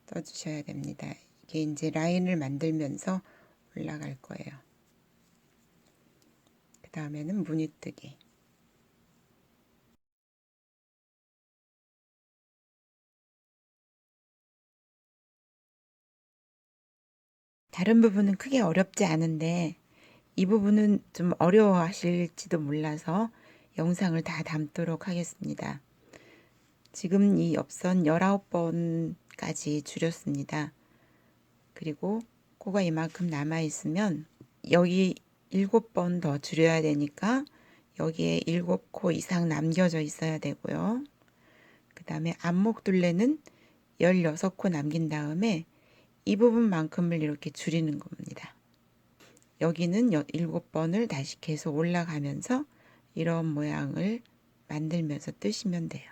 떠주셔야 됩니다. 이게 이제 라인을 만들면서 올라갈 거예요. 그 다음에는 무늬뜨기. 다른 부분은 크게 어렵지 않은데 이 부분은 좀 어려워하실지도 몰라서 영상을 다 담도록 하겠습니다. 지금 이 옆선 19번까지 줄였습니다. 그리고 코가 이만큼 남아 있으면 여기 7번 더 줄여야 되니까 여기에 7코 이상 남겨져 있어야 되고요. 그 다음에 안목둘레는 16코 남긴 다음에 이 부분만큼을 이렇게 줄이는 겁니다. 여기는 7번을 다시 계속 올라가면서 이런 모양을 만들면서 뜨시면 돼요.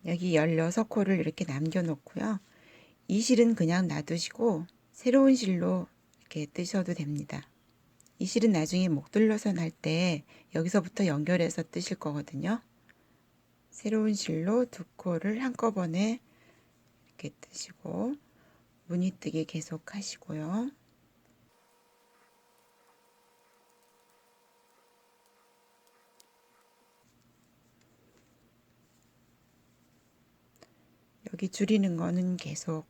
여기 16코를 이렇게 남겨놓고요. 이 실은 그냥 놔두시고 새로운 실로 이렇게 뜨셔도 됩니다. 이 실은 나중에 목둘러선 할 때 여기서부터 연결해서 뜨실 거거든요. 새로운 실로 2코를 한꺼번에 이렇게 뜨시고 무늬뜨기 계속 하시고요. 여기 줄이는 거는 계속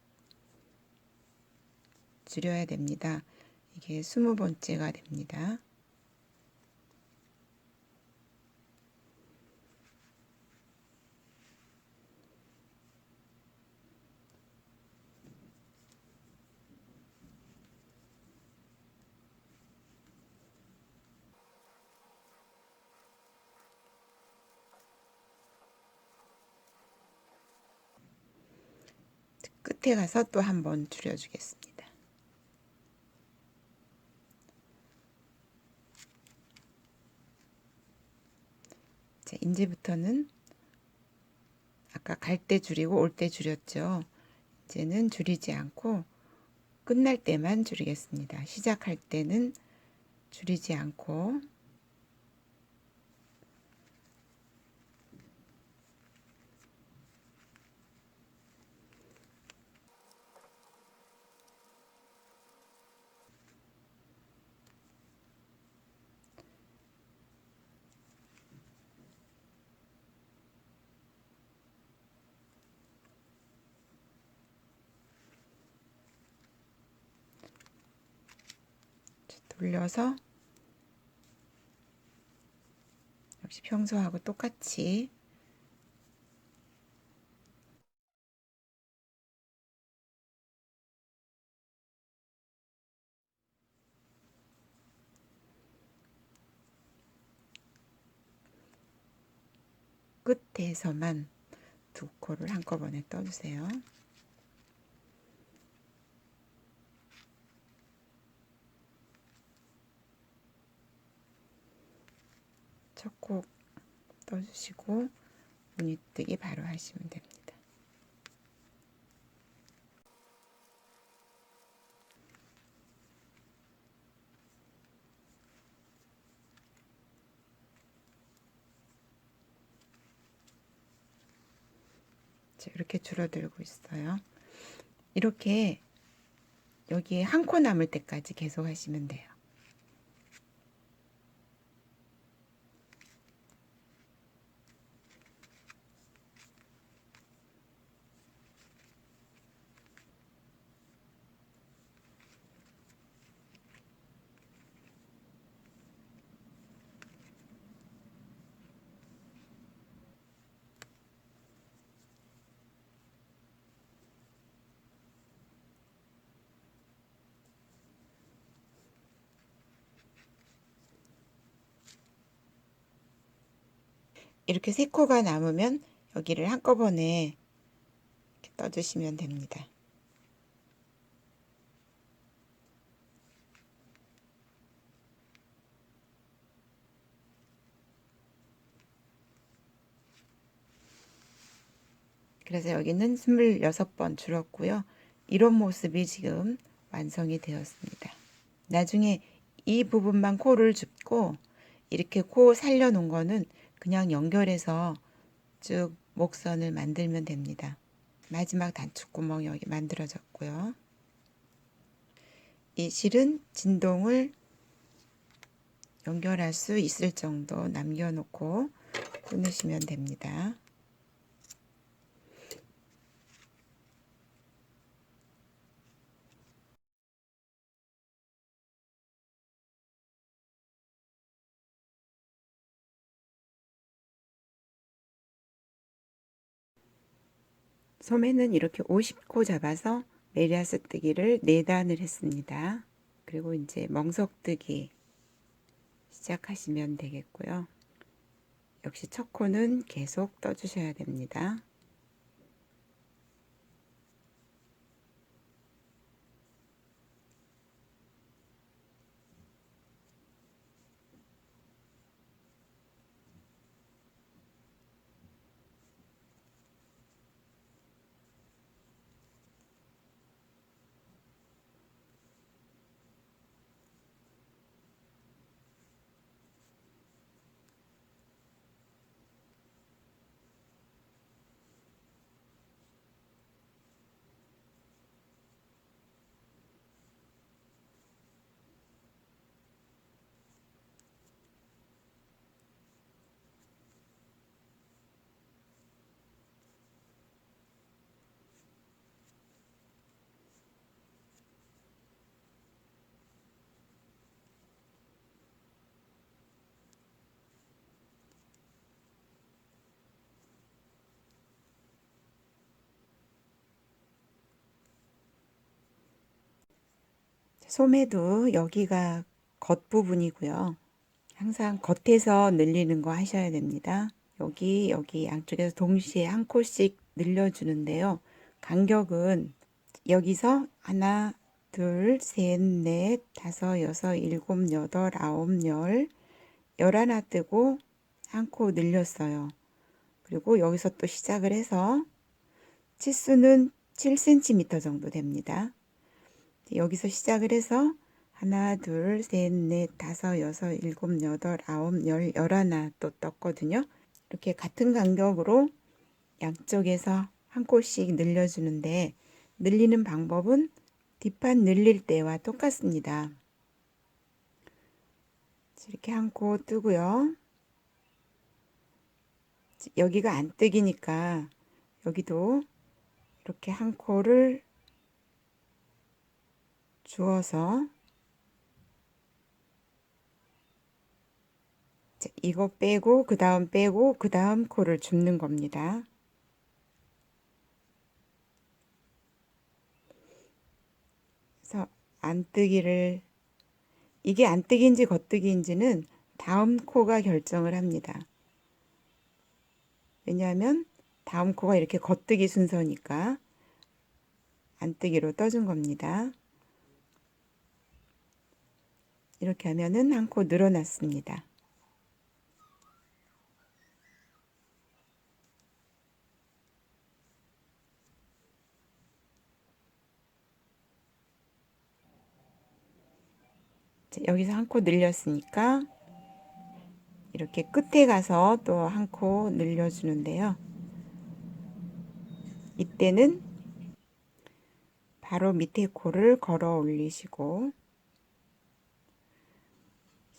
줄여야 됩니다. 이게 20번째가 됩니다. 끝에 가서 또 한 번 줄여주겠습니다. 자, 이제부터는 아까 갈 때 줄이고 올 때 줄였죠. 이제는 줄이지 않고 끝날 때만 줄이겠습니다. 시작할 때는 줄이지 않고 돌려서 역시 평소하고 똑같이 끝에서만 두 코를 한꺼번에 떠주세요. 첫 코 떠주시고 무늬뜨기 바로 하시면 됩니다. 자, 이렇게 줄어들고 있어요. 이렇게 여기에 한 코 남을 때까지 계속 하시면 돼요. 이렇게 세 코가 남으면 여기를 한꺼번에 이렇게 떠주시면 됩니다. 그래서 여기는 26번 줄었고요. 이런 모습이 지금 완성이 되었습니다. 나중에 이 부분만 코를 줍고 이렇게 코 살려놓은 거는 그냥 연결해서 쭉 목선을 만들면 됩니다. 마지막 단추구멍 여기 만들어졌고요. 이 실은 진동을 연결할 수 있을 정도 남겨놓고 끊으시면 됩니다. 소매는 이렇게 50코 잡아서 메리아스뜨기를 4단을 했습니다. 그리고 이제 멍석뜨기 시작하시면 되겠고요. 역시 첫 코는 계속 떠주셔야 됩니다. 소매도 여기가 겉부분이고요. 항상 겉에서 늘리는 거 하셔야 됩니다. 여기 양쪽에서 동시에 한 코씩 늘려주는데요. 간격은 여기서 하나, 둘, 셋, 넷, 다섯, 여섯, 일곱, 여덟, 아홉, 열, 열하나 뜨고 한 코 늘렸어요. 그리고 여기서 또 시작을 해서 치수는 7cm 정도 됩니다. 여기서 시작을 해서 하나, 둘, 셋, 넷, 다섯, 여섯, 일곱, 여덟, 아홉, 열, 열하나 또 떴거든요. 이렇게 같은 간격으로 양쪽에서 한 코씩 늘려주는데 늘리는 방법은 뒷판 늘릴 때와 똑같습니다. 이렇게 한 코 뜨고요. 여기가 안 뜨기니까 여기도 이렇게 한 코를 주어서 이거 빼고 그 다음 빼고 그 다음 코를 줍는 겁니다. 그래서 안뜨기를 이게 안뜨기인지 겉뜨기인지는 다음 코가 결정을 합니다. 왜냐하면 다음 코가 이렇게 겉뜨기 순서니까 안뜨기로 떠준 겁니다. 이렇게 하면은 한 코 늘어났습니다. 여기서 한 코 늘렸으니까 이렇게 끝에 가서 또 한 코 늘려주는데요. 이때는 바로 밑에 코를 걸어 올리시고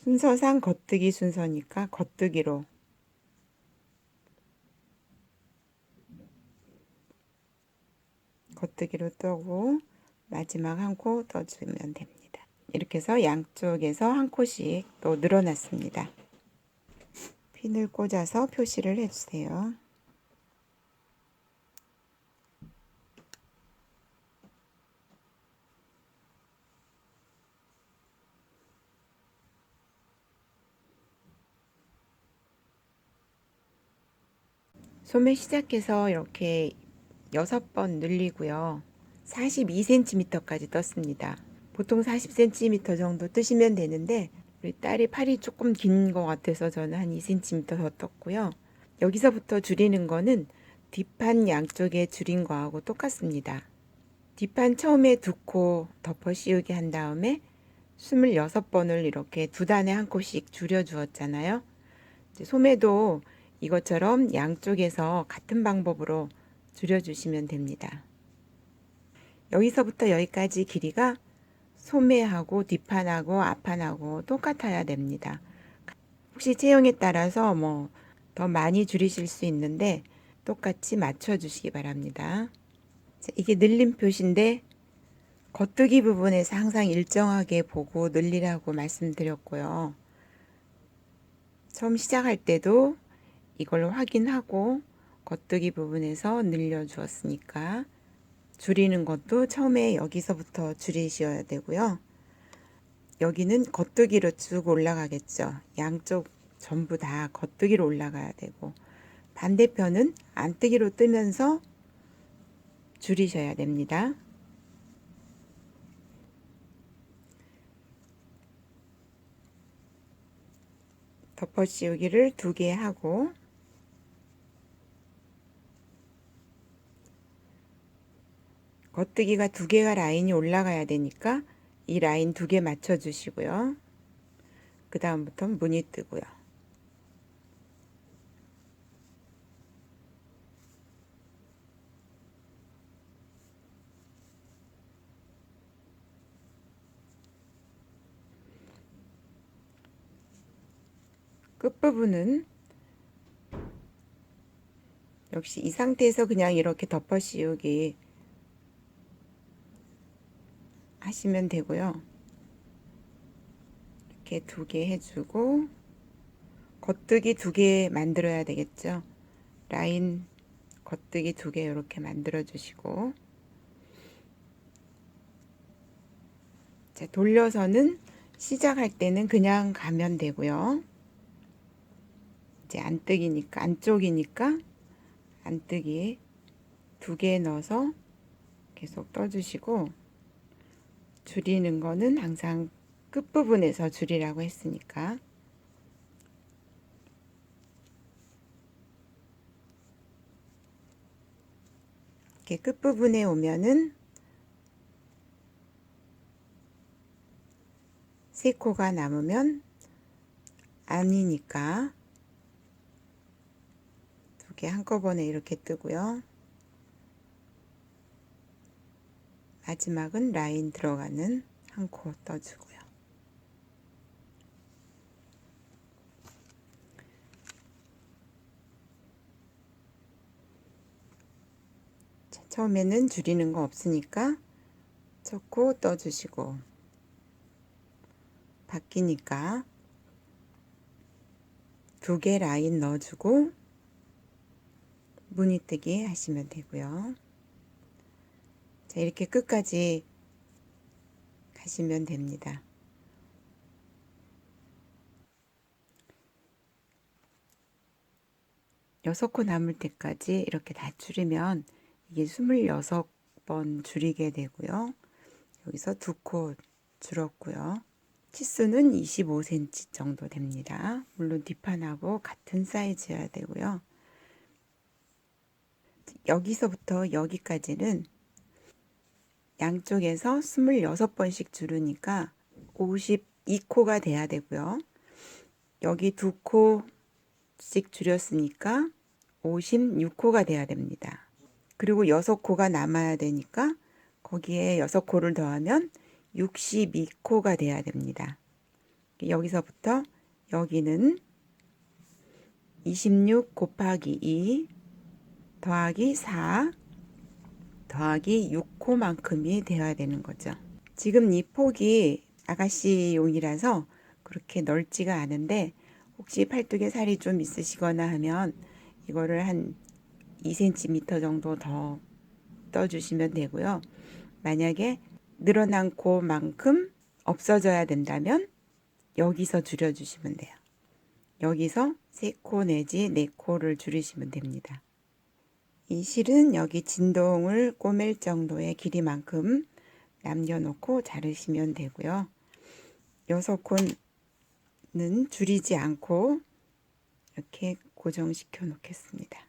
순서상 겉뜨기 순서니까 겉뜨기로 뜨고 마지막 한 코 떠주면 됩니다. 이렇게 해서 양쪽에서 한 코씩 또 늘어났습니다. 핀을 꽂아서 표시를 해주세요. 소매 시작해서 이렇게 6번 늘리고요. 42cm까지 떴습니다. 보통 40cm 정도 뜨시면 되는데 우리 딸이 팔이 조금 긴 것 같아서 저는 한 2cm 더 떴고요. 여기서부터 줄이는 거는 뒷판 양쪽에 줄인 거하고 똑같습니다. 뒷판 처음에 2코 덮어 씌우기 한 다음에 26번을 이렇게 두 단에 한 코씩 줄여 주었잖아요. 소매도 이것처럼 양쪽에서 같은 방법으로 줄여주시면 됩니다. 여기서부터 여기까지 길이가 소매하고 뒷판하고 앞판하고 똑같아야 됩니다. 혹시 체형에 따라서 뭐 더 많이 줄이실 수 있는데 똑같이 맞춰 주시기 바랍니다. 이게 늘림 표시인데 겉뜨기 부분에서 항상 일정하게 보고 늘리라고 말씀드렸고요. 처음 시작할 때도 이걸 확인하고 겉뜨기 부분에서 늘려 주었으니까 줄이는 것도 처음에 여기서부터 줄이셔야 되고요. 여기는 겉뜨기로 쭉 올라가겠죠. 양쪽 전부 다 겉뜨기로 올라가야 되고 반대편은 안뜨기로 뜨면서 줄이셔야 됩니다. 덮어 씌우기를 2개 하고 겉뜨기가 2개가 라인이 올라가야 되니까 이 라인 2개 맞춰 주시고요. 그 다음부터 무늬 뜨고요. 끝부분은 역시 이 상태에서 그냥 이렇게 덮어 씌우기 하시면 되고요. 이렇게 2개 해주고 겉뜨기 2개 만들어야 되겠죠. 라인 겉뜨기 2개 이렇게 만들어 주시고 자, 돌려서는 시작할 때는 그냥 가면 되고요. 이제 안뜨기니까, 안쪽이니까 안뜨기 2개 넣어서 계속 떠주시고, 줄이는 거는 항상 끝부분에서 줄이라고 했으니까. 이렇게 끝부분에 오면은 3코가 남으면 아니니까 2개 한꺼번에 이렇게 뜨고요. 마지막은 라인 들어가는 1코 떠주고요. 자, 처음에는 줄이는 거 없으니까 첫 코 떠주시고, 바뀌니까 2개 라인 넣어주고 무늬뜨기 하시면 되고요. 자, 이렇게 끝까지 가시면 됩니다. 여섯 코 남을 때까지 이렇게 다 줄이면 이게 26번 줄이게 되고요. 여기서 2코 줄었고요. 치수는 25cm 정도 됩니다. 물론 뒷판하고 같은 사이즈여야 되고요. 여기서부터 여기까지는 양쪽에서 26번씩 줄으니까 52코가 돼야 되고요. 여기 2코씩 줄였으니까 56코가 돼야 됩니다. 그리고 6코가 남아야 되니까 거기에 6코를 더하면 62코가 돼야 됩니다. 여기서부터 여기는 26 곱하기 2 더하기 4 더하기 6코만큼이 되어야 되는 거죠. 지금 이 폭이 아가씨용이라서 그렇게 넓지가 않은데, 혹시 팔뚝에 살이 좀 있으시거나 하면 이거를 한 2cm 정도 더 떠주시면 되고요. 만약에 늘어난 코만큼 없어져야 된다면 여기서 줄여주시면 돼요. 여기서 3코 내지 4코를 줄이시면 됩니다. 이 실은 여기 진동을 꼬맬 정도의 길이만큼 남겨놓고 자르시면 되고요. 6코는 줄이지 않고 이렇게 고정시켜 놓겠습니다.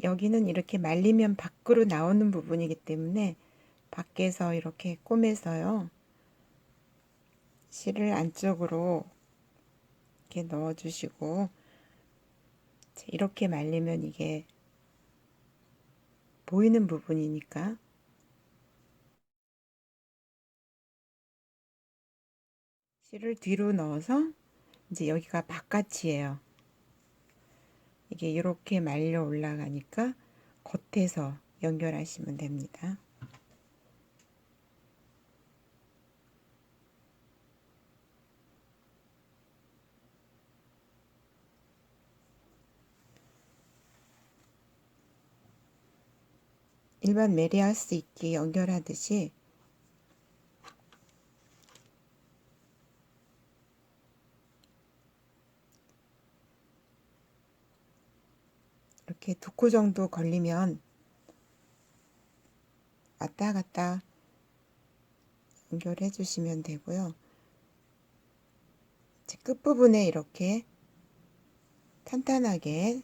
여기는 이렇게 말리면 밖으로 나오는 부분이기 때문에 밖에서 이렇게 꼬매서요, 실을 안쪽으로 이렇게 넣어주시고, 이렇게 말리면 이게 보이는 부분이니까 실을 뒤로 넣어서 이제 여기가 바깥이에요. 이게 이렇게 말려 올라가니까 겉에서 연결하시면 됩니다. 일반 메리하우스 있게 연결하듯이 이렇게 2코 정도 걸리면 왔다 갔다 연결해 주시면 되고요. 끝부분에 이렇게 탄탄하게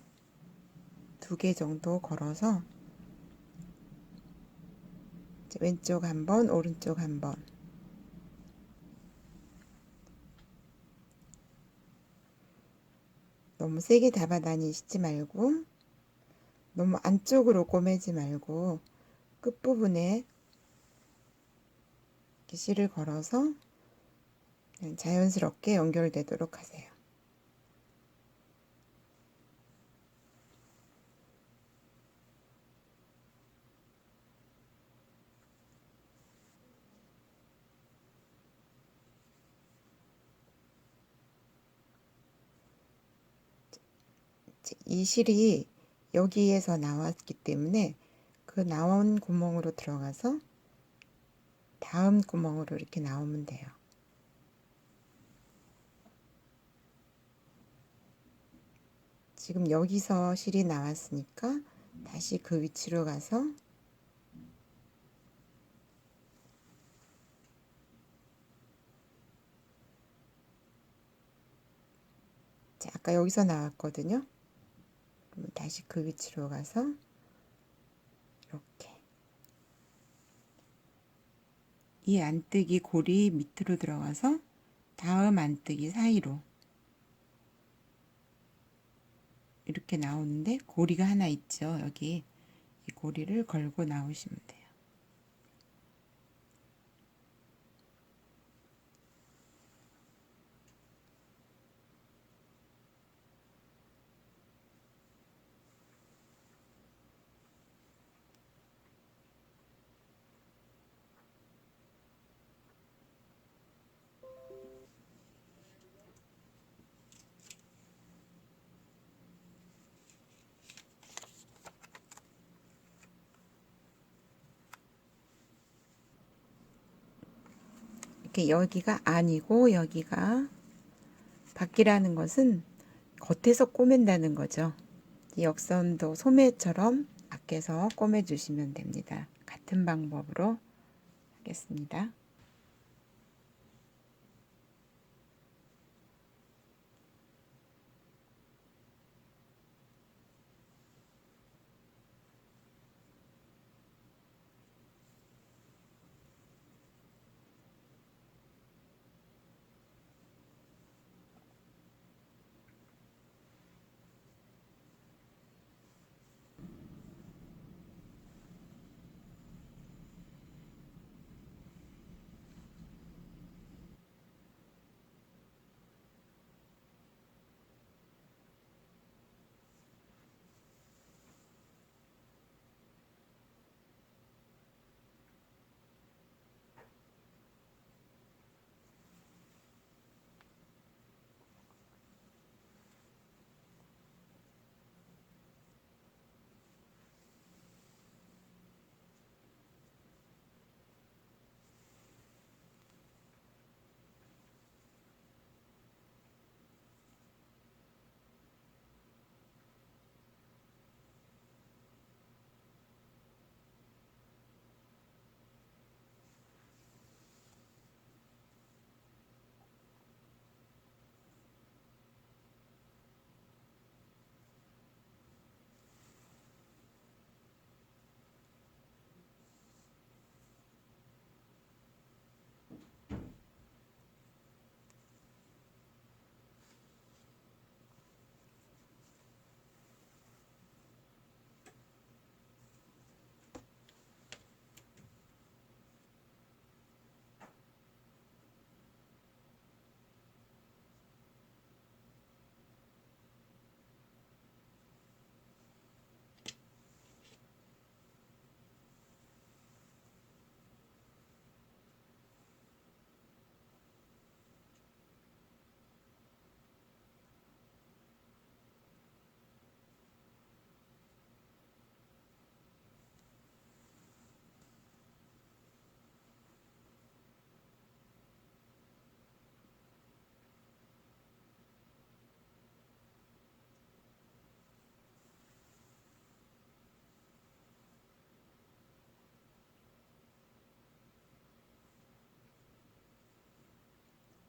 2개 정도 걸어서 왼쪽 한 번, 오른쪽 한 번. 너무 세게 잡아다니시지 말고 너무 안쪽으로 꼬매지 말고 끝부분에 실을 걸어서 그냥 자연스럽게 연결되도록 하세요. 이 실이 여기에서 나왔기 때문에 그 나온 구멍으로 들어가서 다음 구멍으로 이렇게 나오면 돼요. 지금 여기서 실이 나왔으니까 다시 그 위치로 가서 자, 아까 여기서 나왔거든요. 그럼 다시 그 위치로 가서 이렇게 이 안뜨기 고리 밑으로 들어가서 다음 안뜨기 사이로 이렇게 나오는데 고리가 하나 있죠. 여기 이 고리를 걸고 나오시면 돼요. 이렇게 여기가 안이고 여기가 밖이라는 것은 겉에서 꼬맨다는 거죠. 이 역선도 소매처럼 밖에서 꼬매 주시면 됩니다. 같은 방법으로 하겠습니다.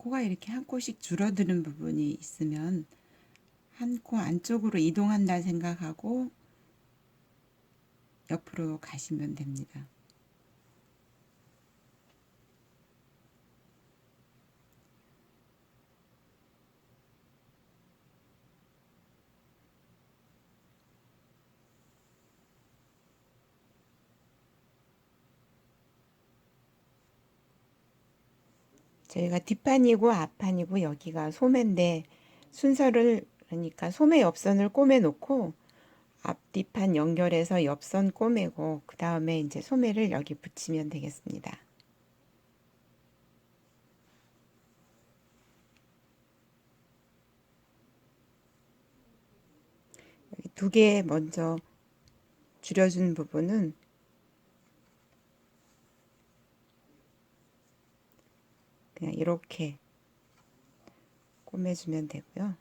코가 이렇게 한 코씩 줄어드는 부분이 있으면 한 코 안쪽으로 이동한다 생각하고 옆으로 가시면 됩니다. 저희가 뒷판이고 앞판이고 여기가 소매인데 순서를 그러니까 소매 옆선을 꼬매 놓고 앞 뒷판 연결해서 옆선 꼬매고 그 다음에 이제 소매를 여기 붙이면 되겠습니다. 여기 두 개 먼저 줄여준 부분은 그냥 이렇게 꼬매주면 되고요.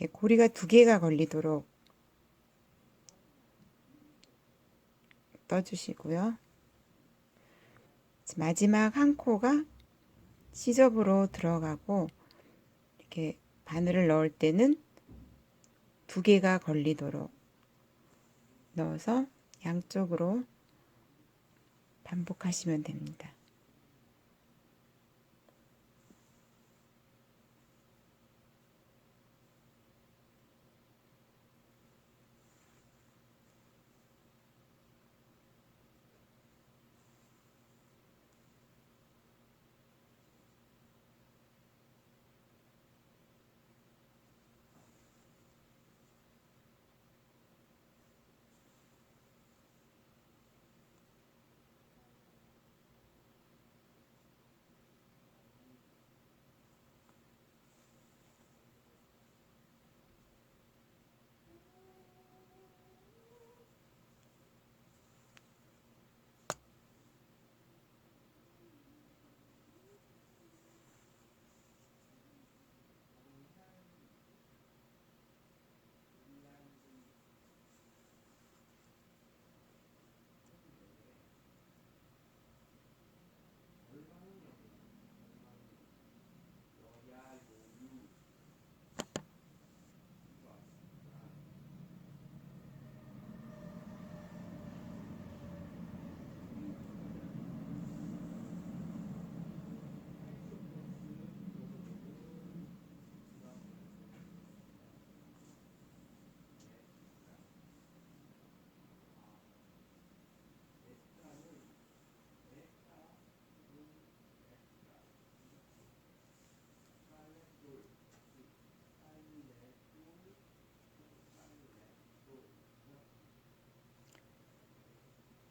이렇게 고리가 두 개가 걸리도록 떠주시고요. 마지막 한 코가 시접으로 들어가고 이렇게 바늘을 넣을 때는 두 개가 걸리도록 넣어서 양쪽으로 반복하시면 됩니다.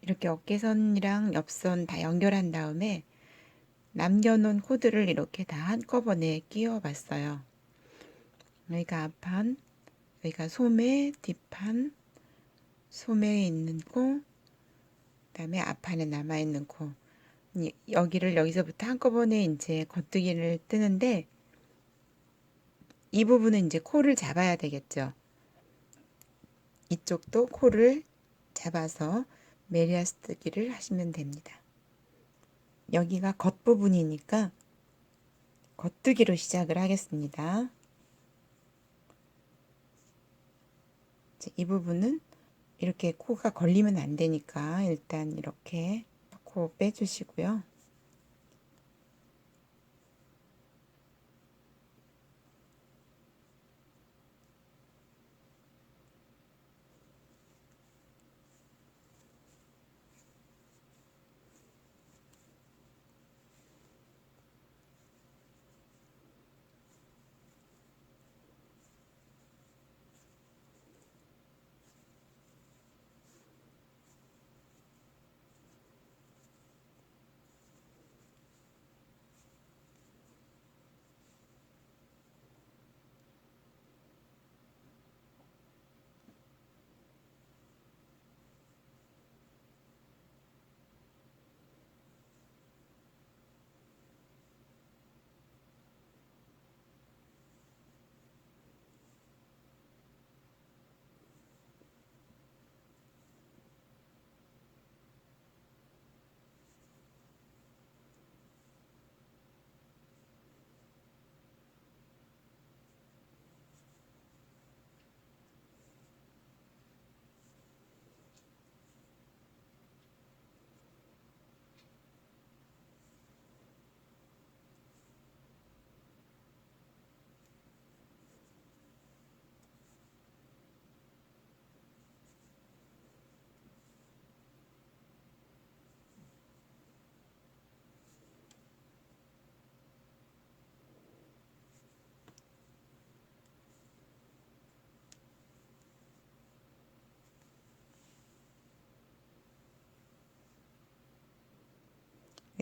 이렇게 어깨선이랑 옆선 다 연결한 다음에 남겨놓은 코드를 이렇게 다 한꺼번에 끼워 봤어요. 여기가 앞판, 여기가 소매, 뒷판, 소매에 있는 코, 그다음에 앞판에 남아있는 코. 여기를 여기서부터 한꺼번에 이제 겉뜨기를 뜨는데 이 부분은 이제 코를 잡아야 되겠죠. 이쪽도 코를 잡아서 메리아스 뜨기를 하시면 됩니다. 여기가 겉부분이니까 겉뜨기로 시작을 하겠습니다. 이 부분은 이렇게 코가 걸리면 안 되니까 일단 이렇게 코 빼주시고요.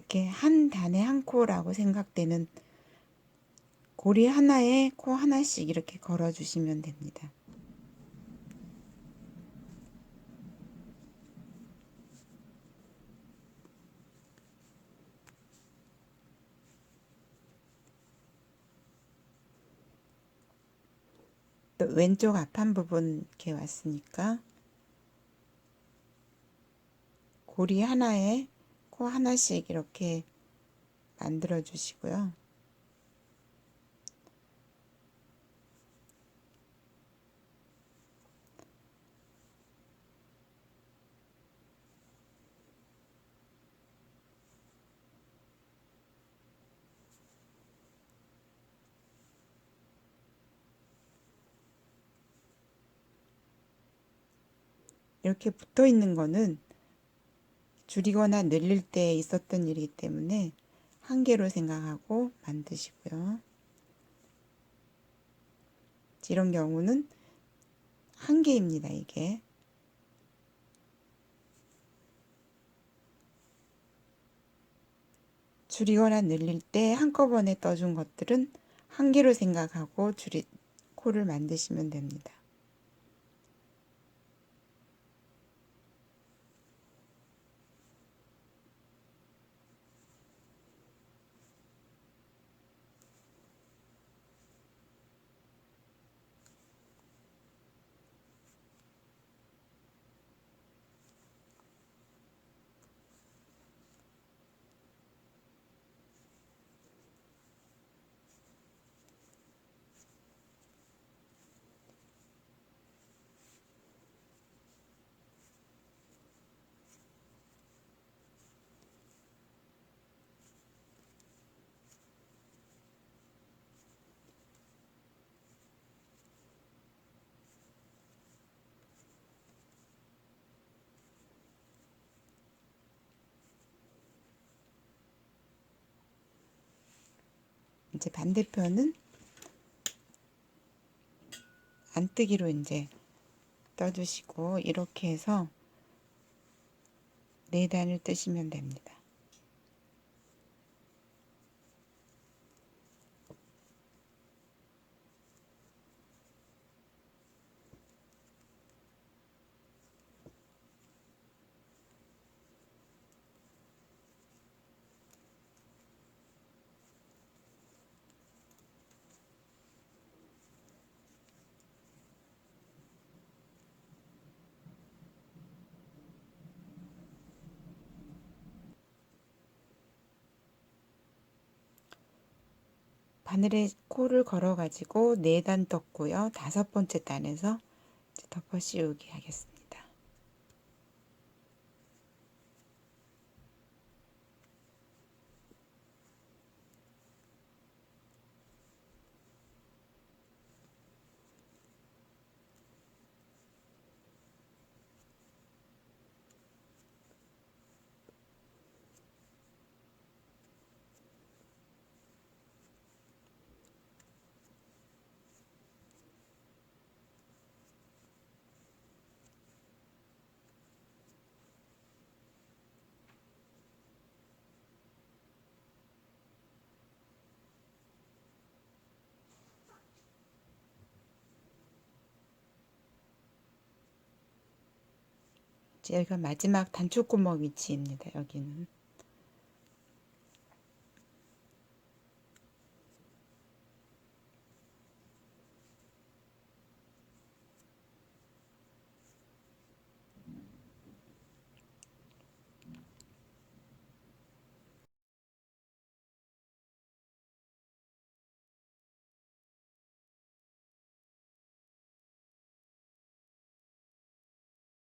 이렇게 한 단에 한 코라고 생각되는 고리 하나에 코 하나씩 이렇게 걸어주시면 됩니다. 또 왼쪽 앞판 부분 이렇게 왔으니까 고리 하나에 코 하나씩 이렇게 만들어 주시고요. 이렇게 붙어 있는 거는 줄이거나 늘릴 때 있었던 일이기 때문에 한 개로 생각하고 만드시고요. 이런 경우는 한 개입니다, 이게. 줄이거나 늘릴 때 한꺼번에 떠준 것들은 한 개로 생각하고 코를 만드시면 됩니다. 이제 반대편은 안뜨기로 이제 떠주시고 이렇게 해서 4단을 뜨시면 됩니다. 바늘에 코를 걸어 가지고 4단 떴고요. 5번째 단에서 이제 덮어 씌우기 하겠습니다. 여기가 마지막 단추구멍 위치입니다. 여기는